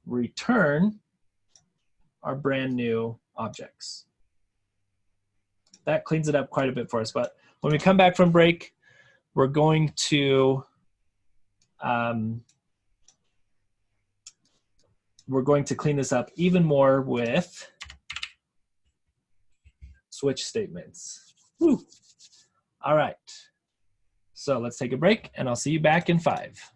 return our brand new objects. That cleans it up quite a bit for us. But when we come back from break, we're going to clean this up even more with switch statements. Woo. All right. So let's take a break, and I'll see you back in 5.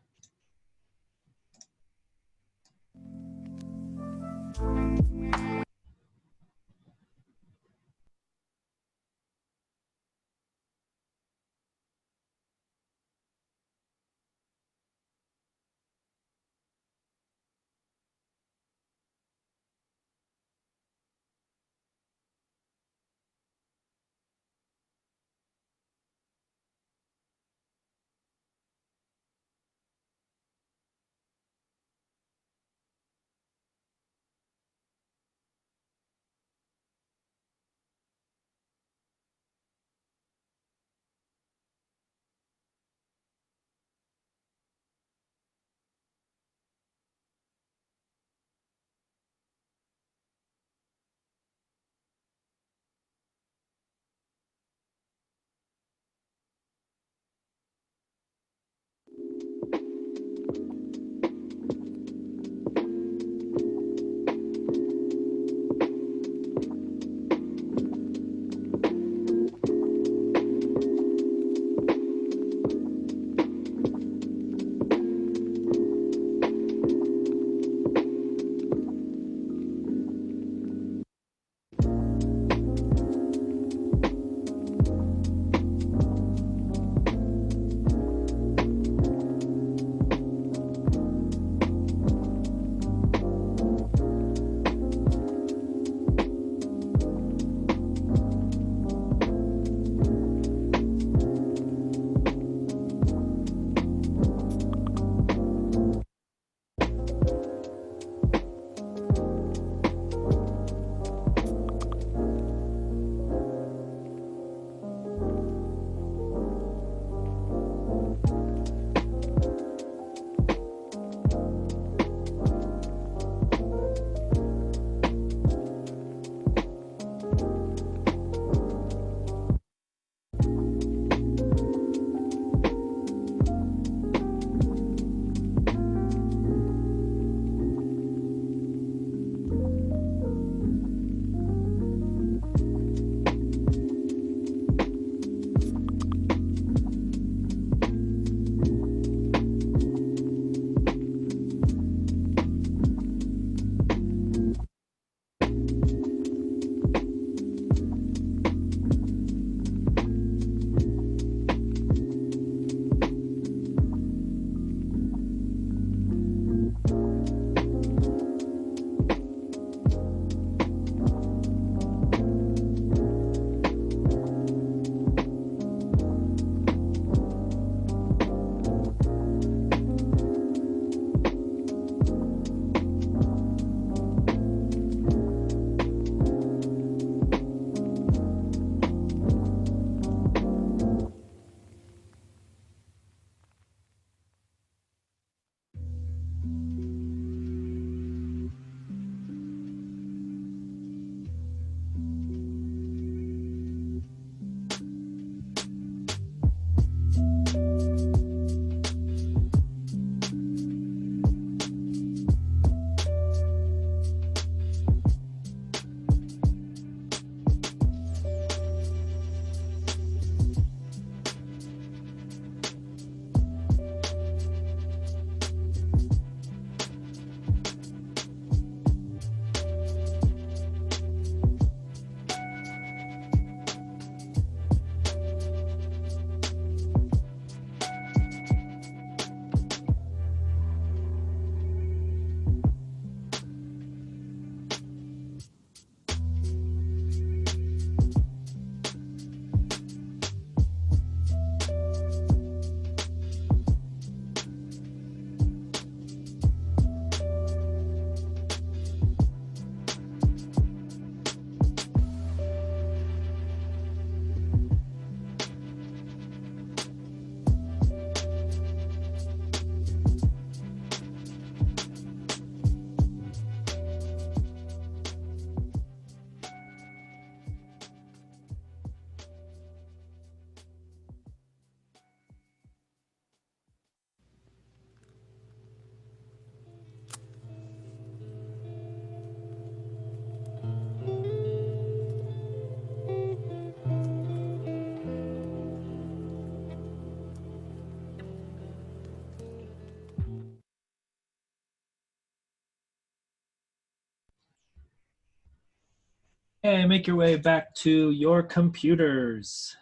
Okay, make your way back to your computers.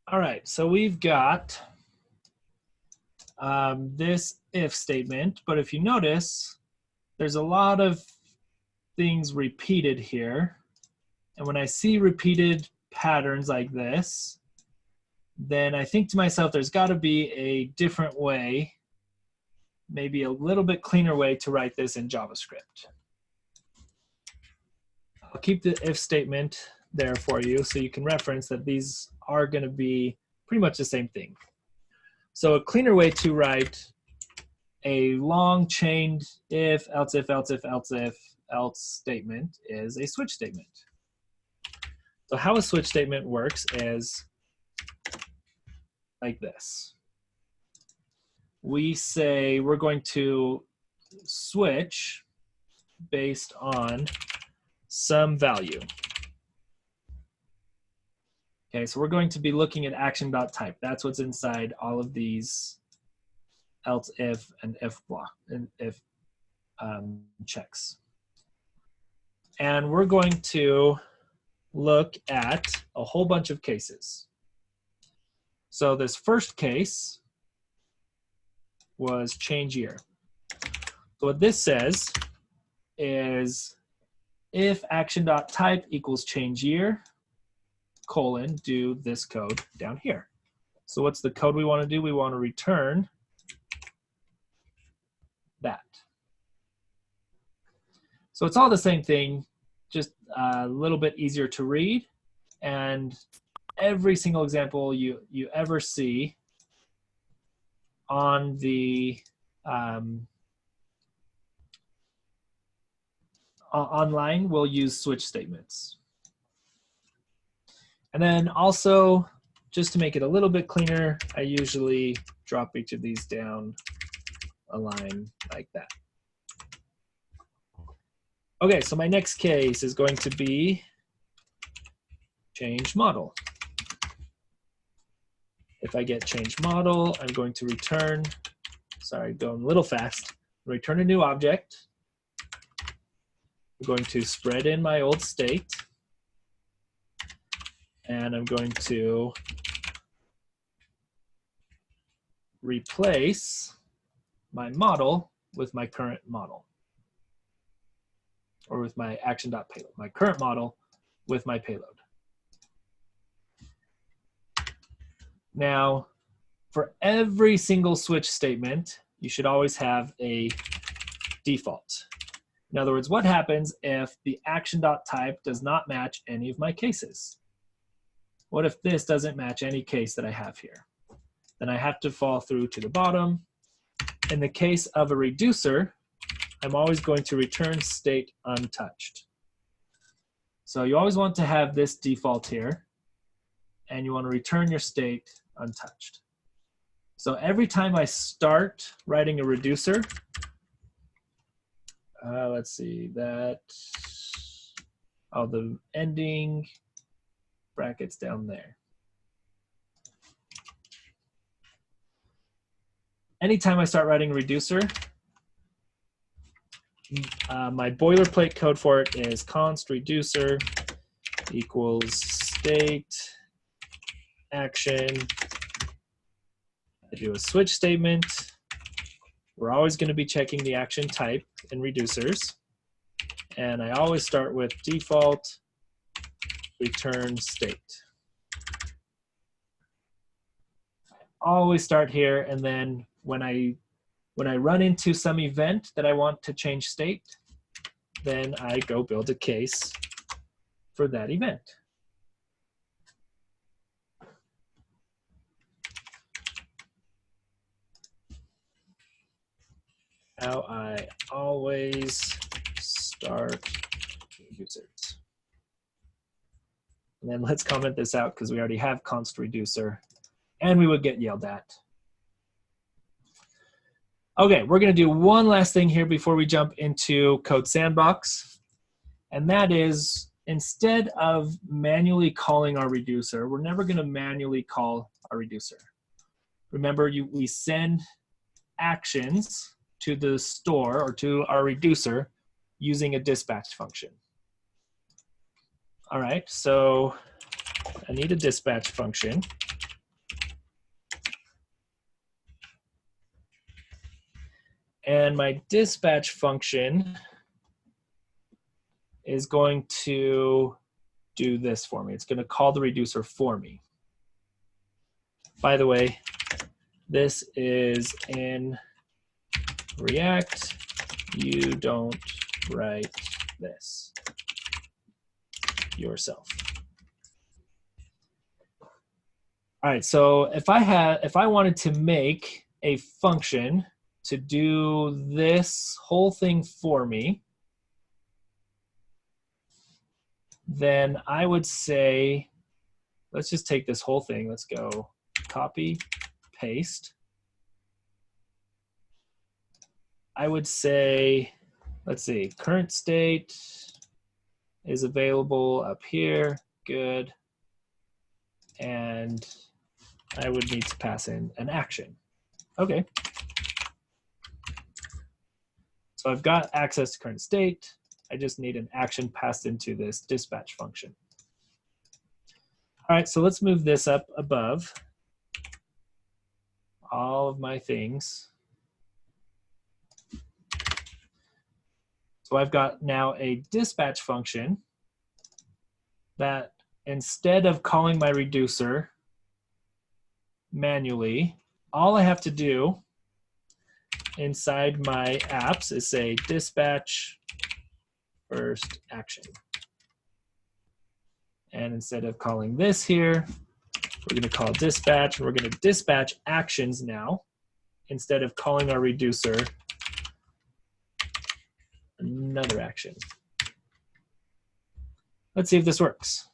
All right, so we've got this if statement, but if you notice, there's a lot of things repeated here. And when I see repeated patterns like this, then I think to myself, there's got to be a different way, maybe a little bit cleaner way to write this in JavaScript. I'll keep the if statement there for you so you can reference that these are going to be pretty much the same thing. So a cleaner way to write a long chained if, else if, else if, else if, else statement is a switch statement. So how a switch statement works is like this. We say we're going to switch based on some value. Okay, so we're going to be looking at action.type. That's what's inside all of these else if and if block and if checks. And we're going to look at a whole bunch of cases. So this first case was change year. So what this says is if action.type equals change year, colon, do this code down here. So what's the code we want to do? We want to return that. So it's all the same thing, just a little bit easier to read. And every single example you ever see on the online will use switch statements. And then also, just to make it a little bit cleaner, I usually drop each of these down a line like that. Okay, so my next case is going to be change model. If I get change model, I'm going to return, sorry, going a little fast, return a new object. I'm going to spread in my old state. And I'm going to replace my model with my current model, or with my action.payload, my current model with my payload. Now, for every single switch statement, you should always have a default. In other words, what happens if the action.type does not match any of my cases? What if this doesn't match any case that I have here? Then I have to fall through to the bottom. In the case of a reducer, I'm always going to return state untouched. So you always want to have this default here, and you want to return your state untouched. So every time I start writing a reducer, let's see, that, oh, the ending brackets down there. Anytime I start writing a reducer, my boilerplate code for it is const reducer equals state action. I do a switch statement. We're always going to be checking the action type in reducers. And I always start with default return state. Always start here, and then when I run into some event that I want to change state, then I go build a case for that event. How I always start users. And then let's comment this out because we already have const reducer, and we would get yelled at. Okay, we're going to do one last thing here before we jump into Code Sandbox. And that is, instead of manually calling our reducer, we're never going to manually call our reducer. Remember, we send actions to the store or to our reducer using a dispatch function. All right, so I need a dispatch function. And my dispatch function is going to do this for me. It's going to call the reducer for me. By the way, this is in React. You don't write this yourself. All right, so if I wanted to make a function to do this whole thing for me, then I would say, let's just take this whole thing. Let's go copy, paste. I would say, let's see, current state is available up here. Good. And I would need to pass in an action. Okay. So I've got access to current state. I just need an action passed into this dispatch function. All right, so let's move this up above all of my things. So I've got now a dispatch function that instead of calling my reducer manually, all I have to do inside my apps is say dispatch first action. And instead of calling this here, we're going to call dispatch, and we're going to dispatch actions now instead of calling our reducer another action. Let's see if this works.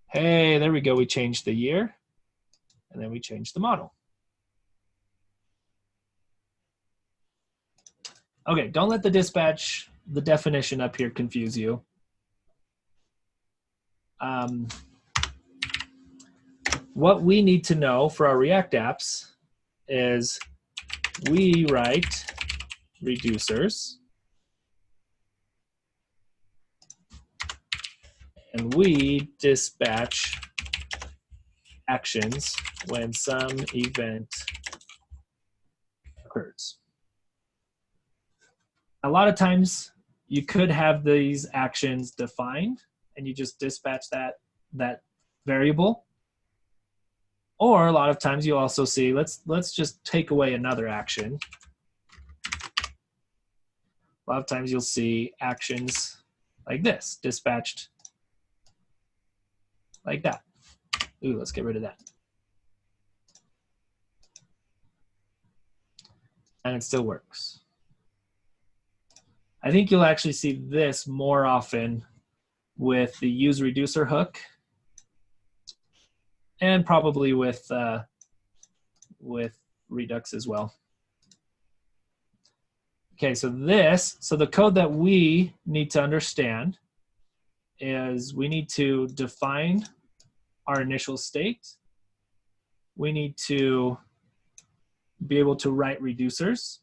Hey, there we go. We changed the year, and then we changed the model. Okay, don't let the dispatch, the definition up here confuse you. What we need to know for our React apps is we write reducers and we dispatch actions when some event occurs. A lot of times you could have these actions defined and you just dispatch that variable. Or a lot of times you'll also see, let's just take away another action. A lot of times you'll see actions like this, dispatched like that. Ooh, let's get rid of that. And it still works. I think you'll actually see this more often with the useReducer hook, and probably with Redux as well. Okay, so the code that we need to understand is we need to define our initial state. We need to be able to write reducers.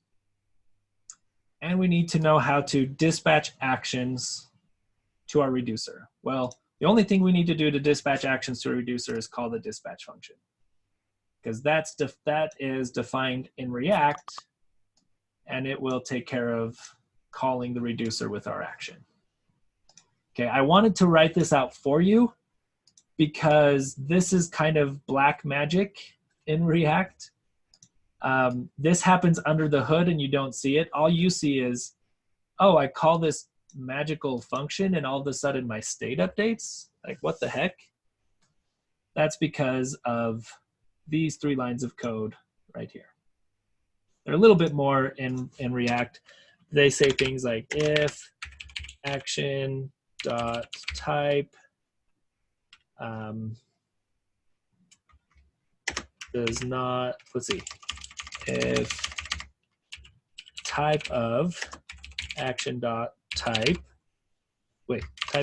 And we need to know how to dispatch actions to our reducer. Well, the only thing we need to do to dispatch actions to a reducer is call the dispatch function, because that is defined in React, and it will take care of calling the reducer with our action. Okay, I wanted to write this out for you because this is kind of black magic in React. This happens under the hood and you don't see it. All you see is, oh, I call this magical function and all of a sudden my state updates. Like, what the heck? That's because of these 3 lines of code right here. They're a little bit more in React. They say things like if action dot type does not, let's see, if type of action dot type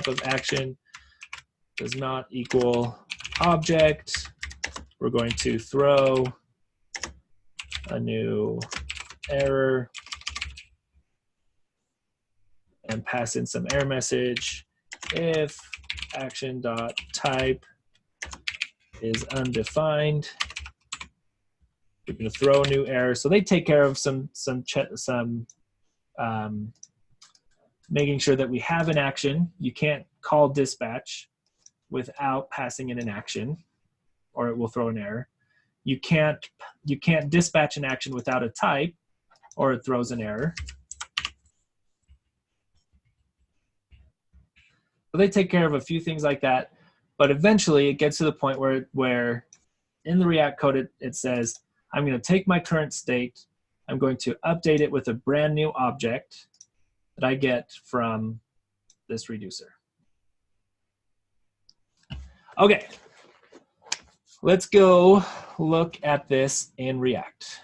of action does not equal object. We're going to throw a new error and pass in some error message. If action.type is undefined, we're going to throw a new error. So they take care of some making sure that we have an action. You can't call dispatch without passing in an action, or it will throw an error. You can't dispatch an action without a type, or it throws an error. So they take care of a few things like that, but eventually it gets to the point where in the React code it says, I'm going to take my current state, I'm going to update it with a brand new object that I get from this reducer. Okay, let's go look at this in React.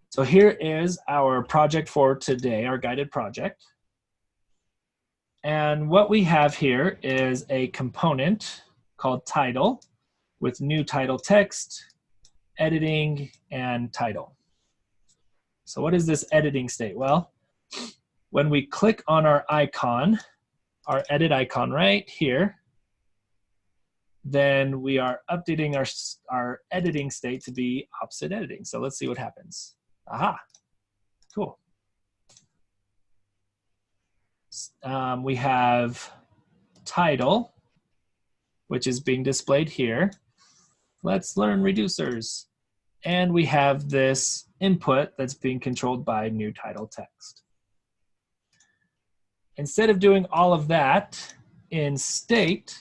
So here is our project for today, our guided project. And what we have here is a component called title with new title text, editing, and title. So what is this editing state? Well, when we click on our icon, our edit icon right here, then we are updating our editing state to be opposite editing. So let's see what happens. Aha, cool. We have title, which is being displayed here. Let's learn reducers. And we have this input that's being controlled by new title text. Instead of doing all of that in state,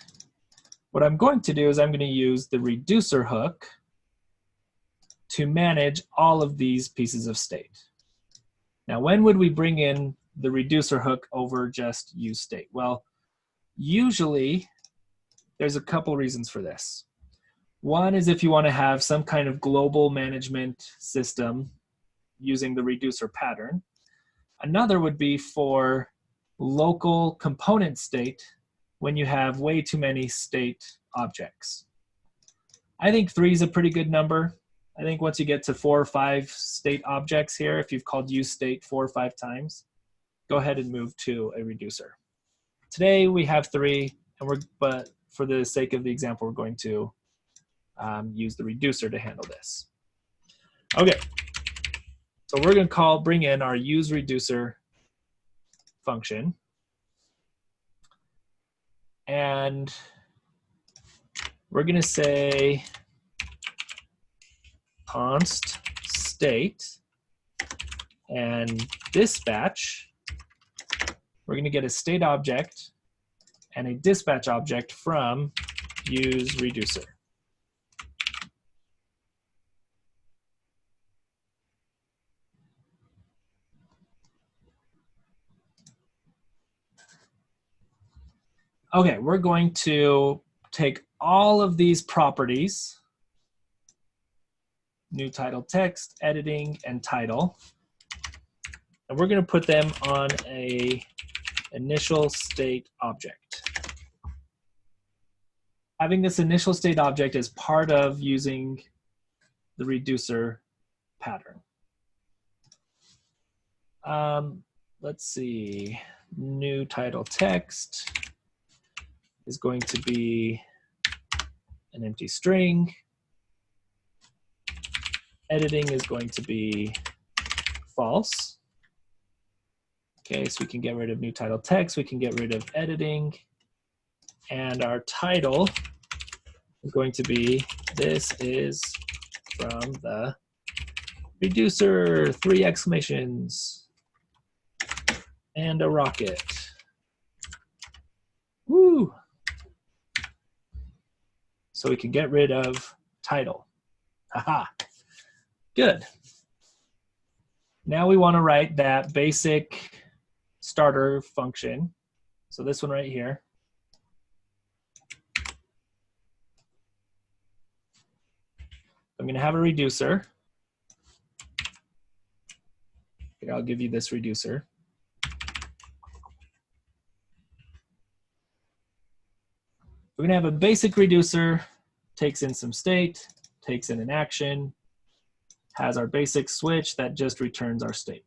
what I'm going to do is I'm going to use the reducer hook to manage all of these pieces of state. Now, when would we bring in the reducer hook over just use state? Well, usually there's a couple reasons for this. One is if you want to have some kind of global management system using the reducer pattern. Another would be for local component state when you have way too many state objects. I think 3 is a pretty good number. I think once you get to 4 or 5 state objects here, if you've called use state 4 or 5 times, go ahead and move to a reducer. Today we have 3, and but for the sake of the example, we're going to use the reducer to handle this. Okay, so we're going to bring in our useReducer function, and we're going to say const state and dispatch. We're going to get a state object and a dispatch object from useReducer. Okay, we're going to take all of these properties, new title text, editing, and title, and we're going to put them on a initial state object. Having this initial state object is part of using the reducer pattern. Let's see, new title text is going to be an empty string. Editing is going to be false. Okay, so we can get rid of new title text, we can get rid of editing, and our title is going to be, this is from the reducer, 3 exclamations, and a rocket. Woo! So we can get rid of title. Haha, good. Now we want to write that basic starter function. So this one right here. I'm going to have a reducer. Here, I'll give you this reducer. We're going to have a basic reducer, takes in some state, takes in an action, has our basic switch that just returns our state.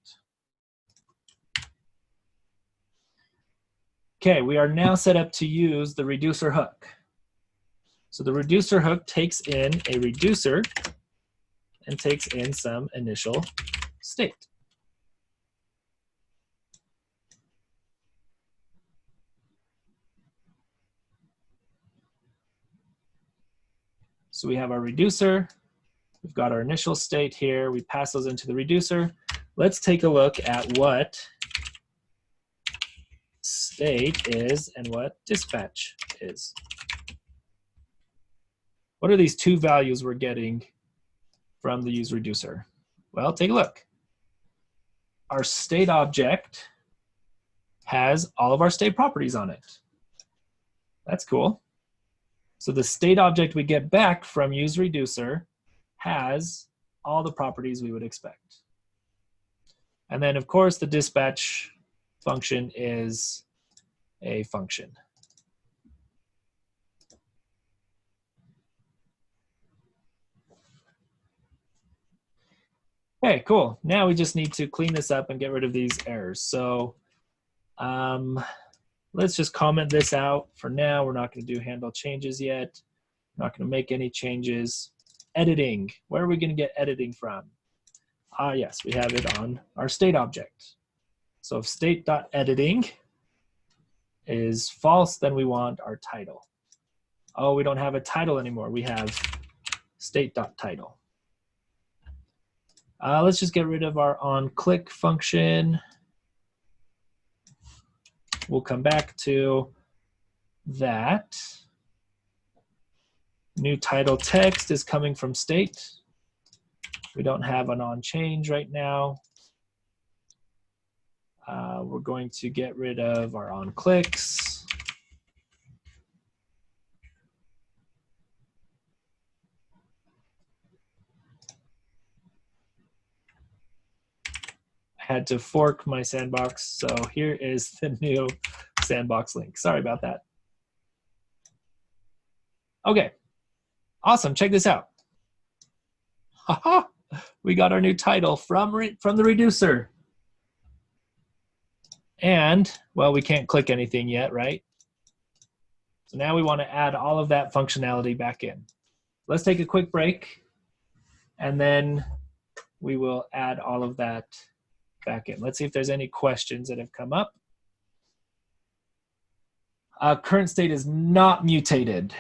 Okay, we are now set up to use the reducer hook. So the reducer hook takes in a reducer and takes in some initial state. So we have our reducer, we've got our initial state here, we pass those into the reducer. Let's take a look at what state is and what dispatch is. What are these two values we're getting from the useReducer? Well, take a look. Our state object has all of our state properties on it. That's cool. So the state object we get back from useReducer has all the properties we would expect. And then, of course, the dispatch function is a function. Okay, cool. Now we just need to clean this up and get rid of these errors. So let's just comment this out for now. We're not going to do handle changes yet. We're not going to make any changes. Editing. Where are we going to get editing from? Yes, we have it on our state object. So if state.editing is false, then we want our title. Oh, we don't have a title anymore. We have state.title. Let's just get rid of our onClick function. We'll come back to that. New title text is coming from state. We don't have an onChange right now. We're going to get rid of our onClicks. I had to fork my sandbox, so here is the new sandbox link. Sorry about that. Okay, awesome, check this out. Haha, we got our new title from the reducer. And, well, we can't click anything yet, right? So now we want to add all of that functionality back in. Let's take a quick break, and then we will add all of that back in. Let's see if there's any questions that have come up. Current state is not mutated.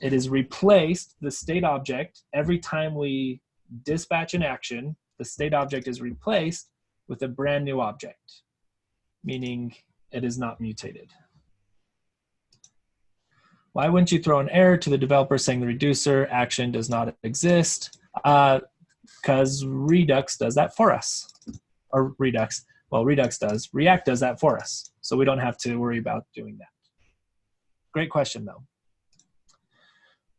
It is replaced, the state object, every time we dispatch an action, the state object is replaced with a brand new object, meaning it is not mutated. Why wouldn't you throw an error to the developer saying the reducer action does not exist? Because Redux does that for us. Or Redux, well, Redux does. React does that for us. So we don't have to worry about doing that. Great question, though.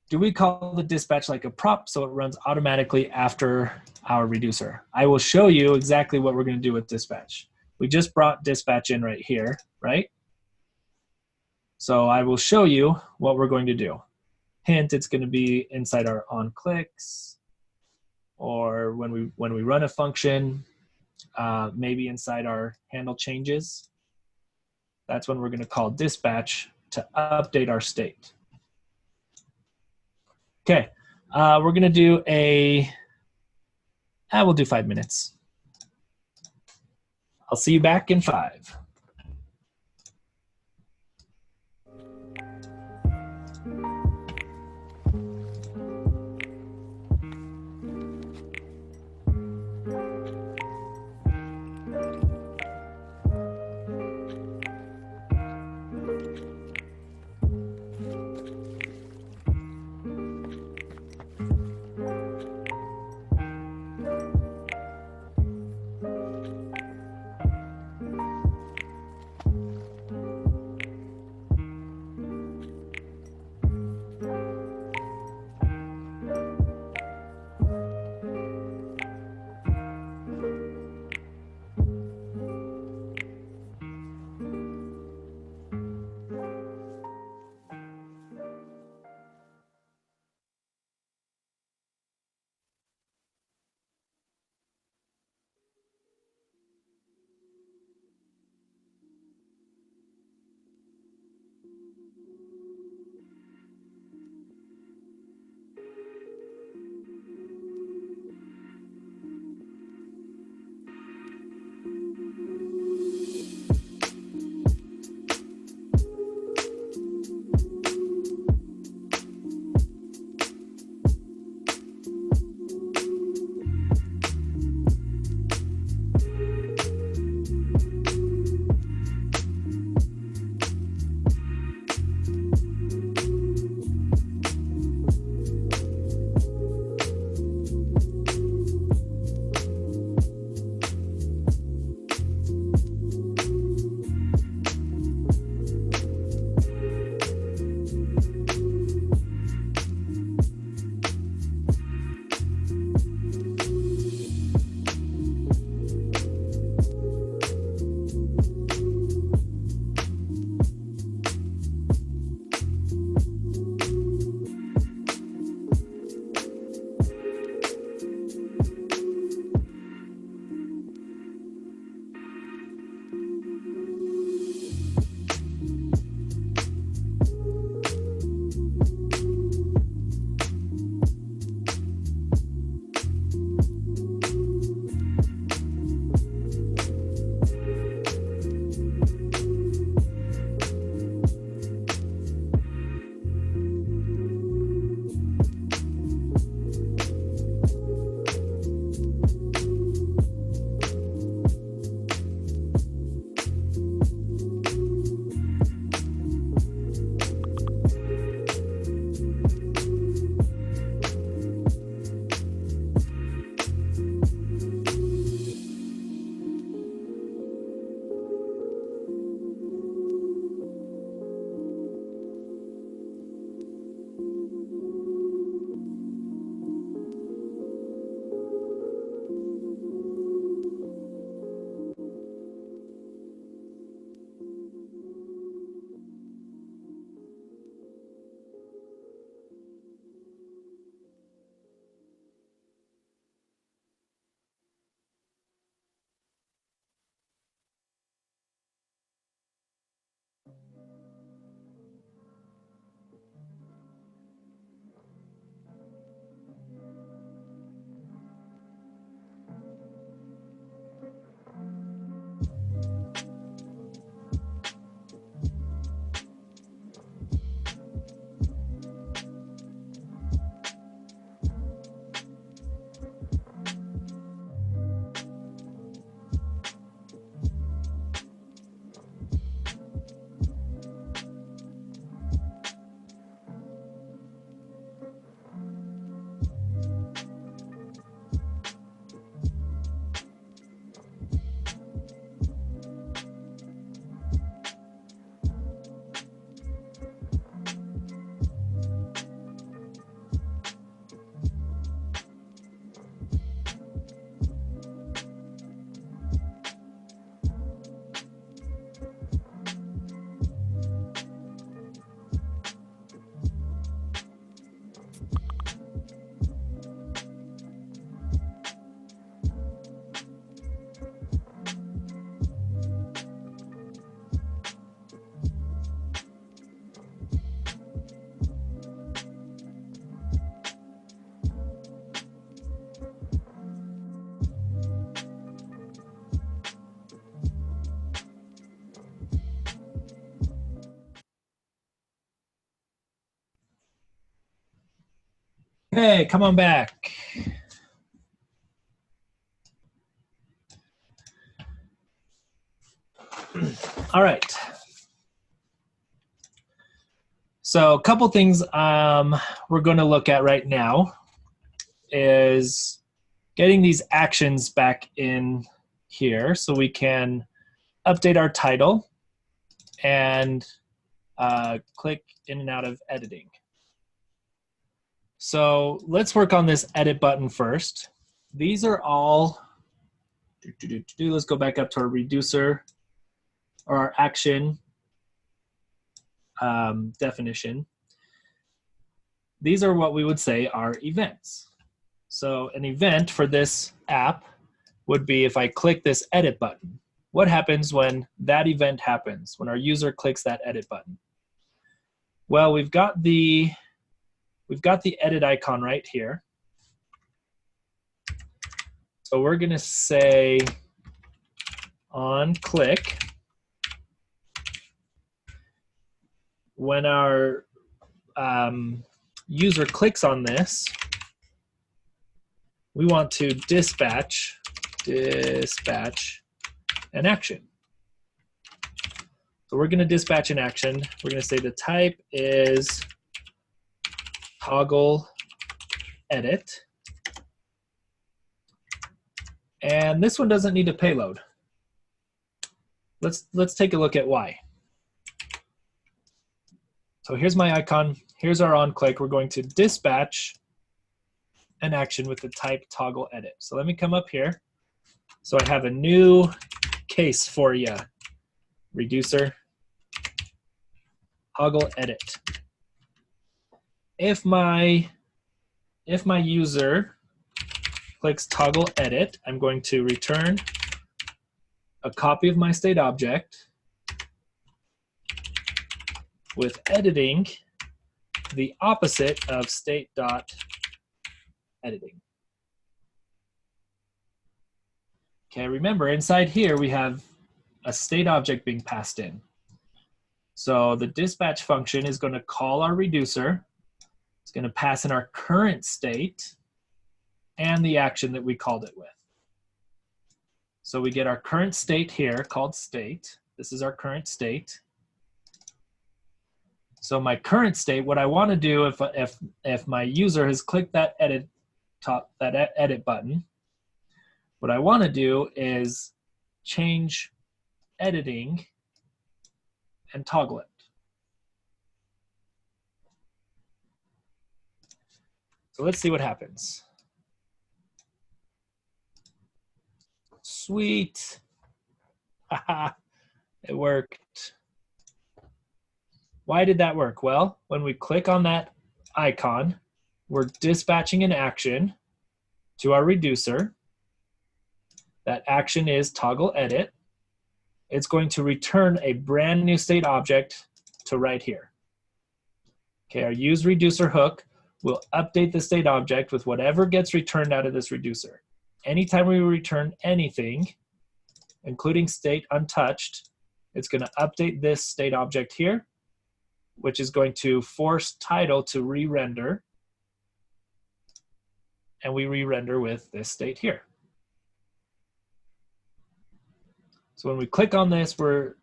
Do we call the dispatch like a prop so it runs automatically after our reducer? I will show you exactly what we're going to do with dispatch. We just brought dispatch in right here, right? So I will show you what we're going to do. Hint, it's going to be inside our onClicks, or when we run a function, maybe inside our handle changes. That's when we're going to call dispatch to update our state. Okay, we're going to do we'll do 5 minutes. I'll see you back in 5. Hey, come on back. All right. So a couple things we're going to look at right now is getting these actions back in here so we can update our title and click in and out of editing. So let's work on this edit button first. These are all, let's go back up to our reducer or our action definition. These are what we would say are events. So an event for this app would be if I click this edit button. What happens when that event happens, when our user clicks that edit button? Well, we've got the edit icon right here. So we're going to say on click, when our user clicks on this, we want to dispatch an action. So we're going to dispatch an action. We're going to say the type is toggle edit. And this one doesn't need a payload. Let's take a look at why. So here's my icon. Here's our on click. We're going to dispatch an action with the type toggle edit. So let me come up here. So I have a new case for you. Reducer, toggle edit. If my user clicks toggle edit, I'm going to return a copy of my state object with editing the opposite of state.editing. Okay, remember inside here we have a state object being passed in. So the dispatch function is going to call our reducer. It's going to pass in our current state and the action that we called it with. So we get our current state here called state. This is our current state. So my current state, what I want to do if my user has clicked that edit button, what I want to do is change editing and toggle it. So let's see what happens. Sweet. It worked. Why did that work? Well, when we click on that icon, we're dispatching an action to our reducer. That action is toggle edit. It's going to return a brand new state object to right here. Okay, our useReducer hook will update the state object with whatever gets returned out of this reducer. Anytime we return anything, including state untouched, it's going to update this state object here, which is going to force title to re-render. And we re-render with this state here. So when we click on this, we're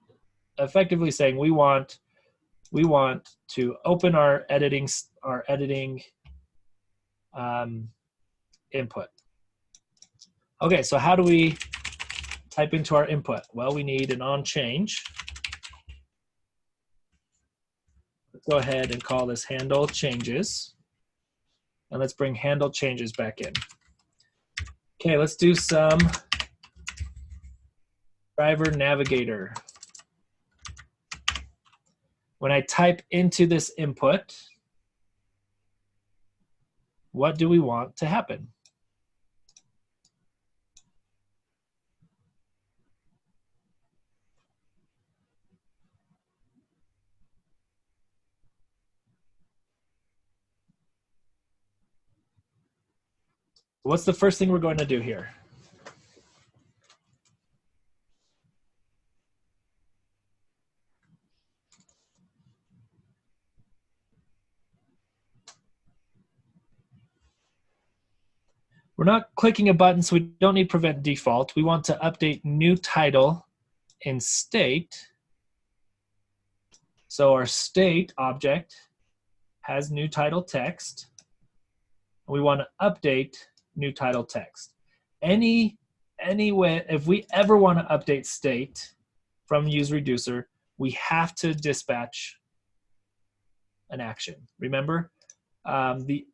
effectively saying we want to open our editing input. Okay, so how do we type into our input? Well, we need an on change. Let's go ahead and call this handle changes. And let's bring handle changes back in. Okay, let's do some driver navigator. When I type into this input, what do we want to happen? What's the first thing we're going to do here? We're not clicking a button, so we don't need prevent default. We want to update new title in state. So our state object has new title text. We want to update new title text. Any way, if we ever want to update state from useReducer, we have to dispatch an action. Remember, the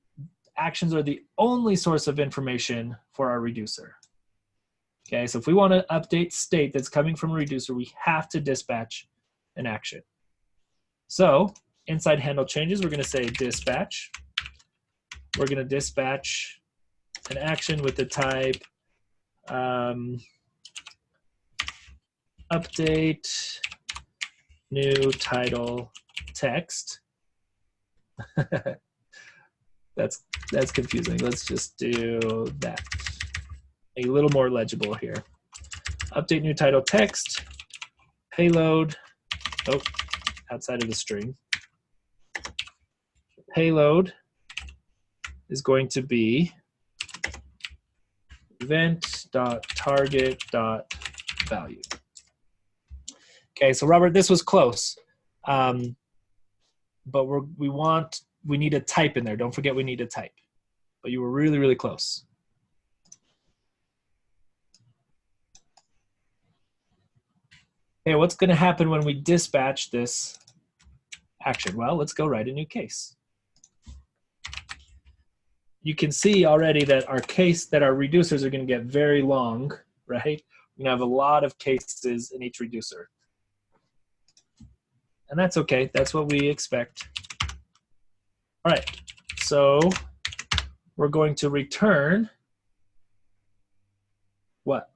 actions are the only source of information for our reducer. Okay, so if we want to update state that's coming from a reducer, we have to dispatch an action. So inside handle changes, we're going to say dispatch. We're going to dispatch an action with the type update new title text. That's confusing. Let's just do that. A little more legible here. Update new title text, payload, oh, outside of the string. Payload is going to be event.target.value. Okay, so Robert, this was close. But we need a type in there. Don't forget we need a type. But you were really, really close. Okay, what's going to happen when we dispatch this action? Well, let's go write a new case. You can see already that our reducers are going to get very long, right? We're going to have a lot of cases in each reducer. And that's okay. That's what we expect. All right, so we're going to return what?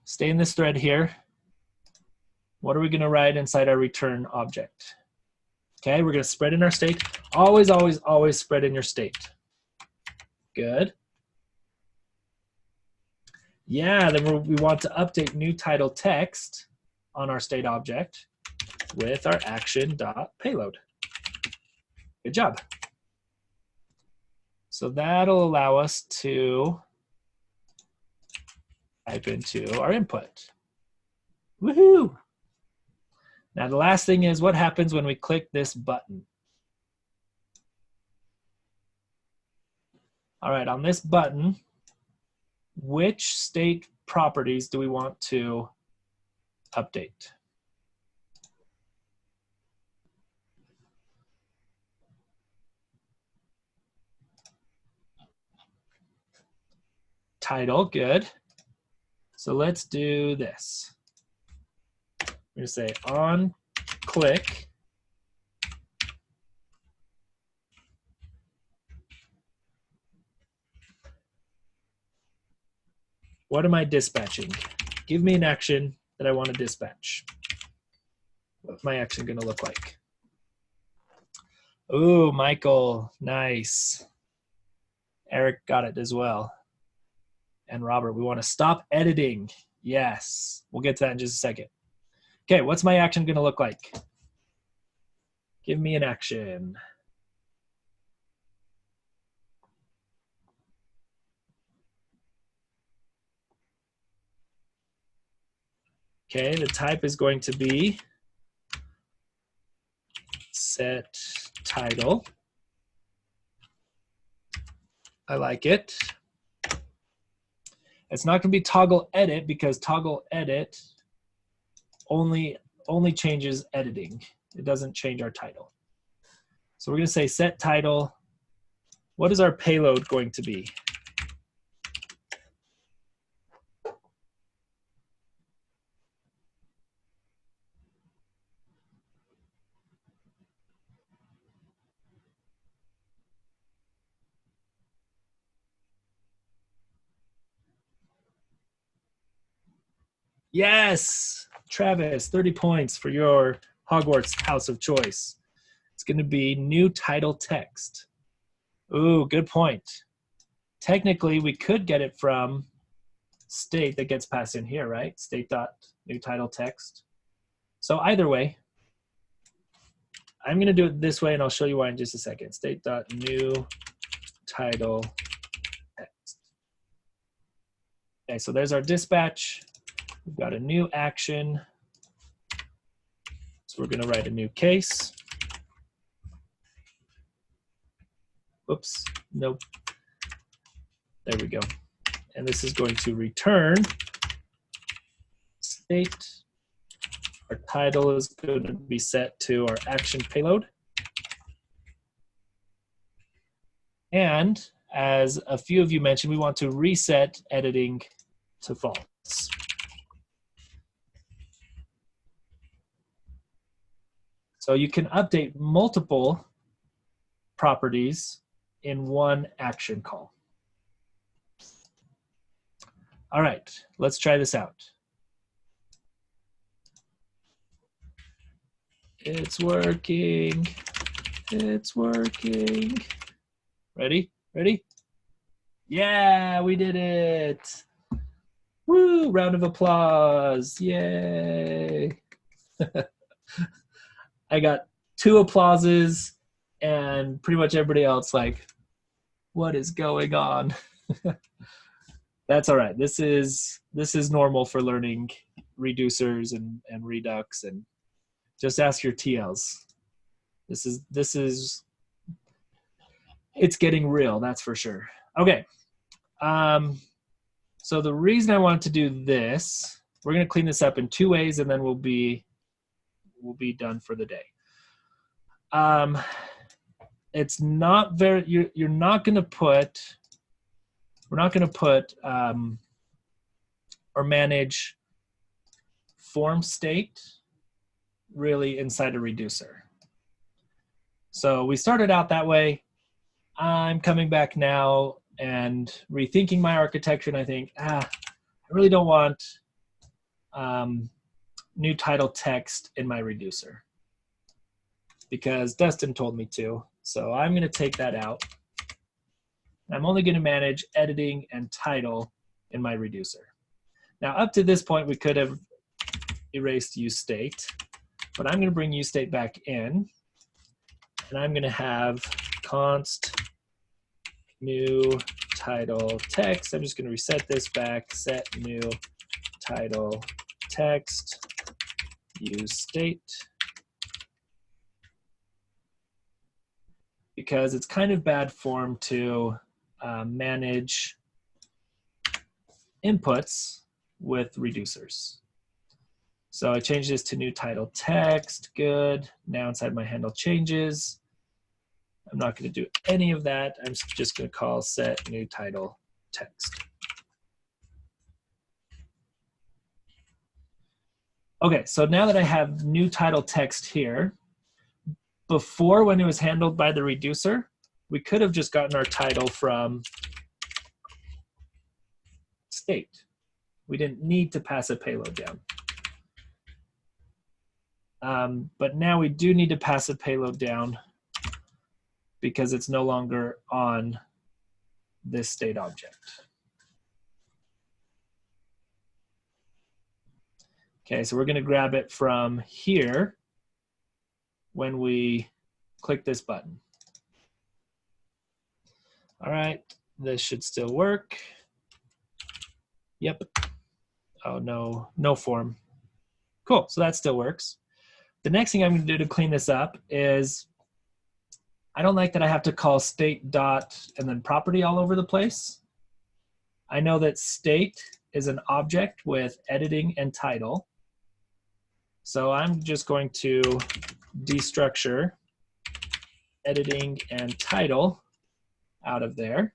Stay in this thread here. What are we going to write inside our return object? Okay, we're going to spread in our state. Always, always, always spread in your state. Good. Yeah, then we want to update new title text on our state object with our action.payload. Good job. So that'll allow us to type into our input. Woohoo! Now the last thing is what happens when we click this button. All right, on this button, which state properties do we want to update? Title, good. So let's do this. We're going to say on click what am I dispatching? Give me an action that I want to dispatch. What's my action going to look like? Ooh, Michael, nice. Eric got it as well. And Robert, we want to stop editing. Yes, we'll get to that in just a second. Okay, what's my action going to look like? Give me an action. Okay, the type is going to be set title. I like it. It's not going to be toggle edit because toggle edit only changes editing. It doesn't change our title. So we're going to say set title. What is our payload going to be? Yes, Travis, 30 points for your Hogwarts house of choice. It's going to be new title text. Ooh, good point. Technically, we could get it from state that gets passed in here, right? State.new title text. So either way, I'm going to do it this way, and I'll show you why in just a second. State.new title text. Okay, so there's our dispatch. We've got a new action. So we're going to write a new case. Oops, nope. There we go. And this is going to return state. Our title is going to be set to our action payload. And as a few of you mentioned, we want to reset editing to false. So you can update multiple properties in one action call. All right, let's try this out. It's working. It's working. Ready? Ready? Yeah, we did it. Woo, round of applause. Yay. I got 2 applauses and pretty much everybody else like, what is going on? That's all right. This is normal for learning reducers and Redux, and just ask your TLs. This is it's getting real, that's for sure. Okay. So the reason I wanted to do this, we're going to clean this up in 2 ways, and then we'll be done for the day. It's not very, you're not going to put, we're not going to put or manage form state really inside a reducer. So we started out that way. I'm coming back now and rethinking my architecture, and I think, I really don't want new title text in my reducer because Dustin told me to. So I'm going to take that out. I'm only going to manage editing and title in my reducer. Now, up to this point, we could have erased useState, but I'm going to bring useState back in, and I'm going to have const new title text. I'm just going to reset this back, set new title text, useState, because it's kind of bad form to manage inputs with reducers. So I changed this to new title text, good. Now inside my handle changes, I'm not going to do any of that. I'm just going to call set new title text. Okay, so now that I have new title text here, before when it was handled by the reducer, we could have just gotten our title from state. We didn't need to pass a payload down. But now we do need to pass a payload down because it's no longer on this state object. Okay, so we're going to grab it from here when we click this button. All right, this should still work. Yep. Oh, no, no form. Cool, so that still works. The next thing I'm going to do to clean this up is I don't like that I have to call state dot and then property all over the place. I know that state is an object with editing and title. So I'm just going to destructure editing and title out of there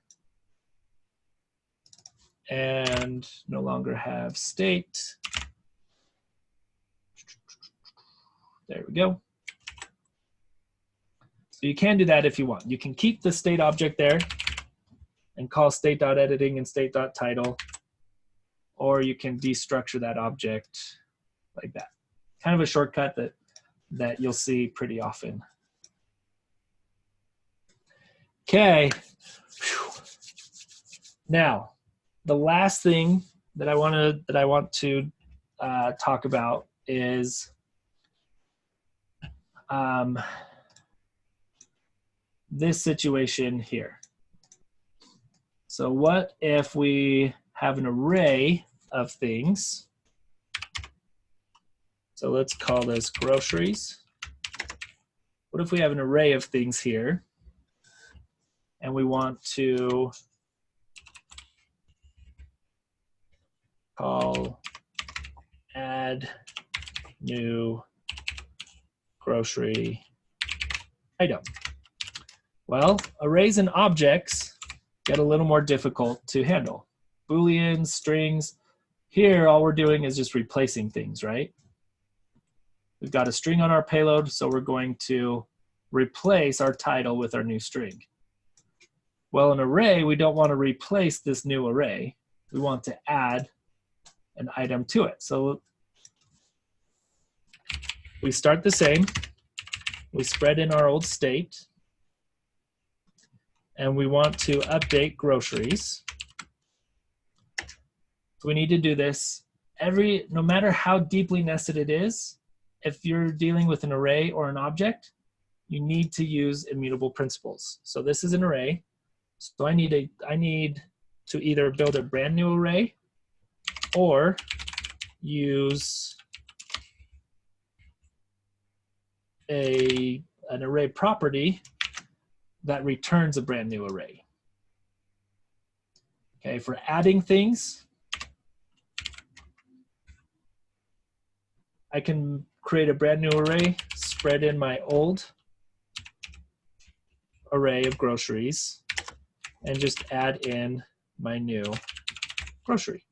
and no longer have state. There we go. So you can do that if you want. You can keep the state object there and call state.editing and state.title, or you can destructure that object like that. Kind of a shortcut that you'll see pretty often. Okay. Now, the last thing that I want to talk about is this situation here. So what if we have an array of things? So let's call this groceries. What if we have an array of things here and we want to call add new grocery item? Well, arrays and objects get a little more difficult to handle. Booleans, strings, here all we're doing is just replacing things, right? We've got a string on our payload, so we're going to replace our title with our new string. Well, an array, we don't want to replace this new array. We want to add an item to it. So we start the same. We spread in our old state. And we want to update groceries. So we need to do this no matter how deeply nested it is. If you're dealing with an array or an object, you need to use immutable principles. So this is an array. So I need to either build a brand new array or use an array property that returns a brand new array. Okay, for adding things, I can create a brand new array, spread in my old array of groceries, and just add in my new grocery.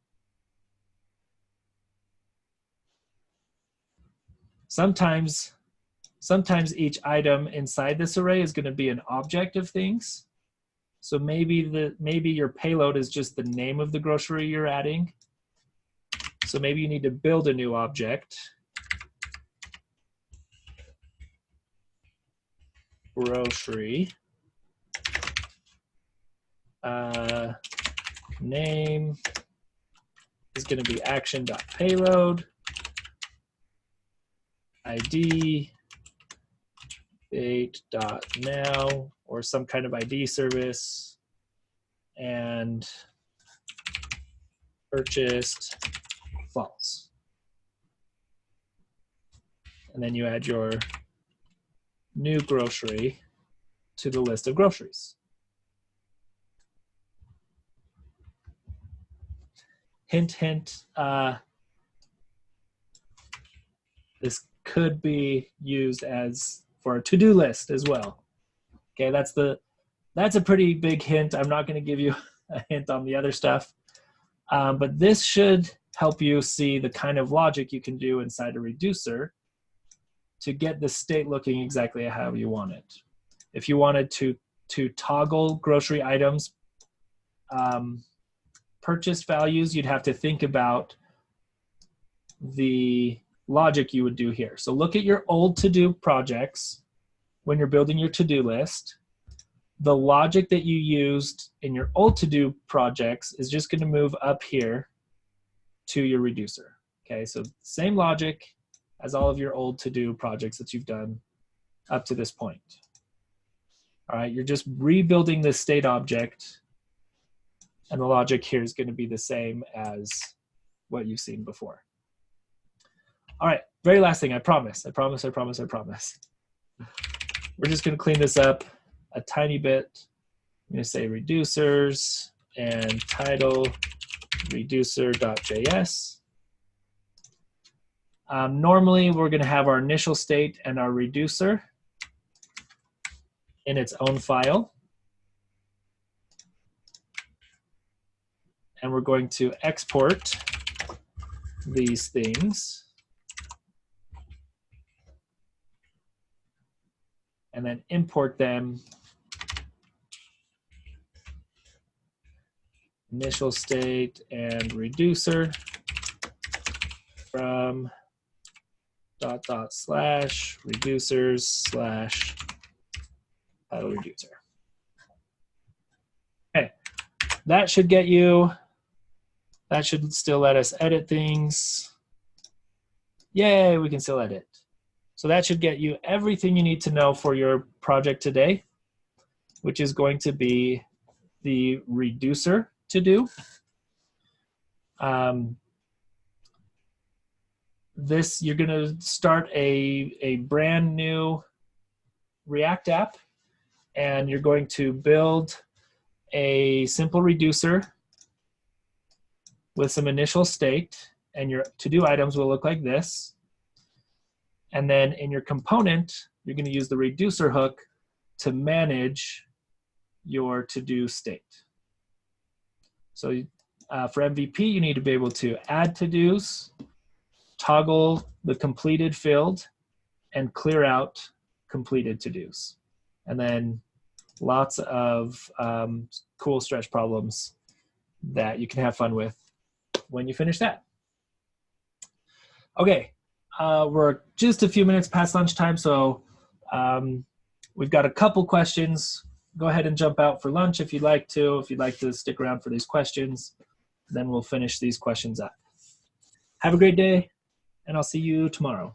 Sometimes each item inside this array is going to be an object of things. So maybe your payload is just the name of the grocery you're adding. So maybe you need to build a new object. Grocery. Name is going to be action.payload. ID date.now or some kind of ID service, and purchased false. And then you add your new grocery to the list of groceries. Hint, hint, this could be used for a to-do list as well. Okay, that's a pretty big hint. I'm not going to give you a hint on the other stuff, but this should help you see the kind of logic you can do inside a reducer to get the state looking exactly how you want it. If you wanted to toggle grocery items purchase values, you'd have to think about the logic you would do here. So look at your old to-do projects when you're building your to-do list. The logic that you used in your old to-do projects is just going to move up here to your reducer. Okay, so same logic as all of your old to-do projects that you've done up to this point. All right, you're just rebuilding this state object, and the logic here is going to be the same as what you've seen before. All right, very last thing, I promise. We're just going to clean this up a tiny bit. I'm going to say reducers and title reducer.js. Normally, we're going to have our initial state and our reducer in its own file. And we're going to export these things. And then import them. Initial state and reducer from // reducers / title reducer. Okay, that should get you. That should still let us edit things. Yay, we can still edit. So that should get you everything you need to know for your project today, which is going to be the reducer to do. You're going to start a brand new React app, and you're going to build a simple reducer with some initial state, and your to-do items will look like this. And then in your component, you're going to use the reducer hook to manage your to-do state. So for MVP, you need to be able to add to-dos, toggle the completed field, and clear out completed to-dos. And then lots of cool stretch problems that you can have fun with when you finish that. Okay, we're just a few minutes past lunchtime, so we've got a couple questions. Go ahead and jump out for lunch if you'd like to. If you'd like to stick around for these questions, then we'll finish these questions up. Have a great day, and I'll see you tomorrow.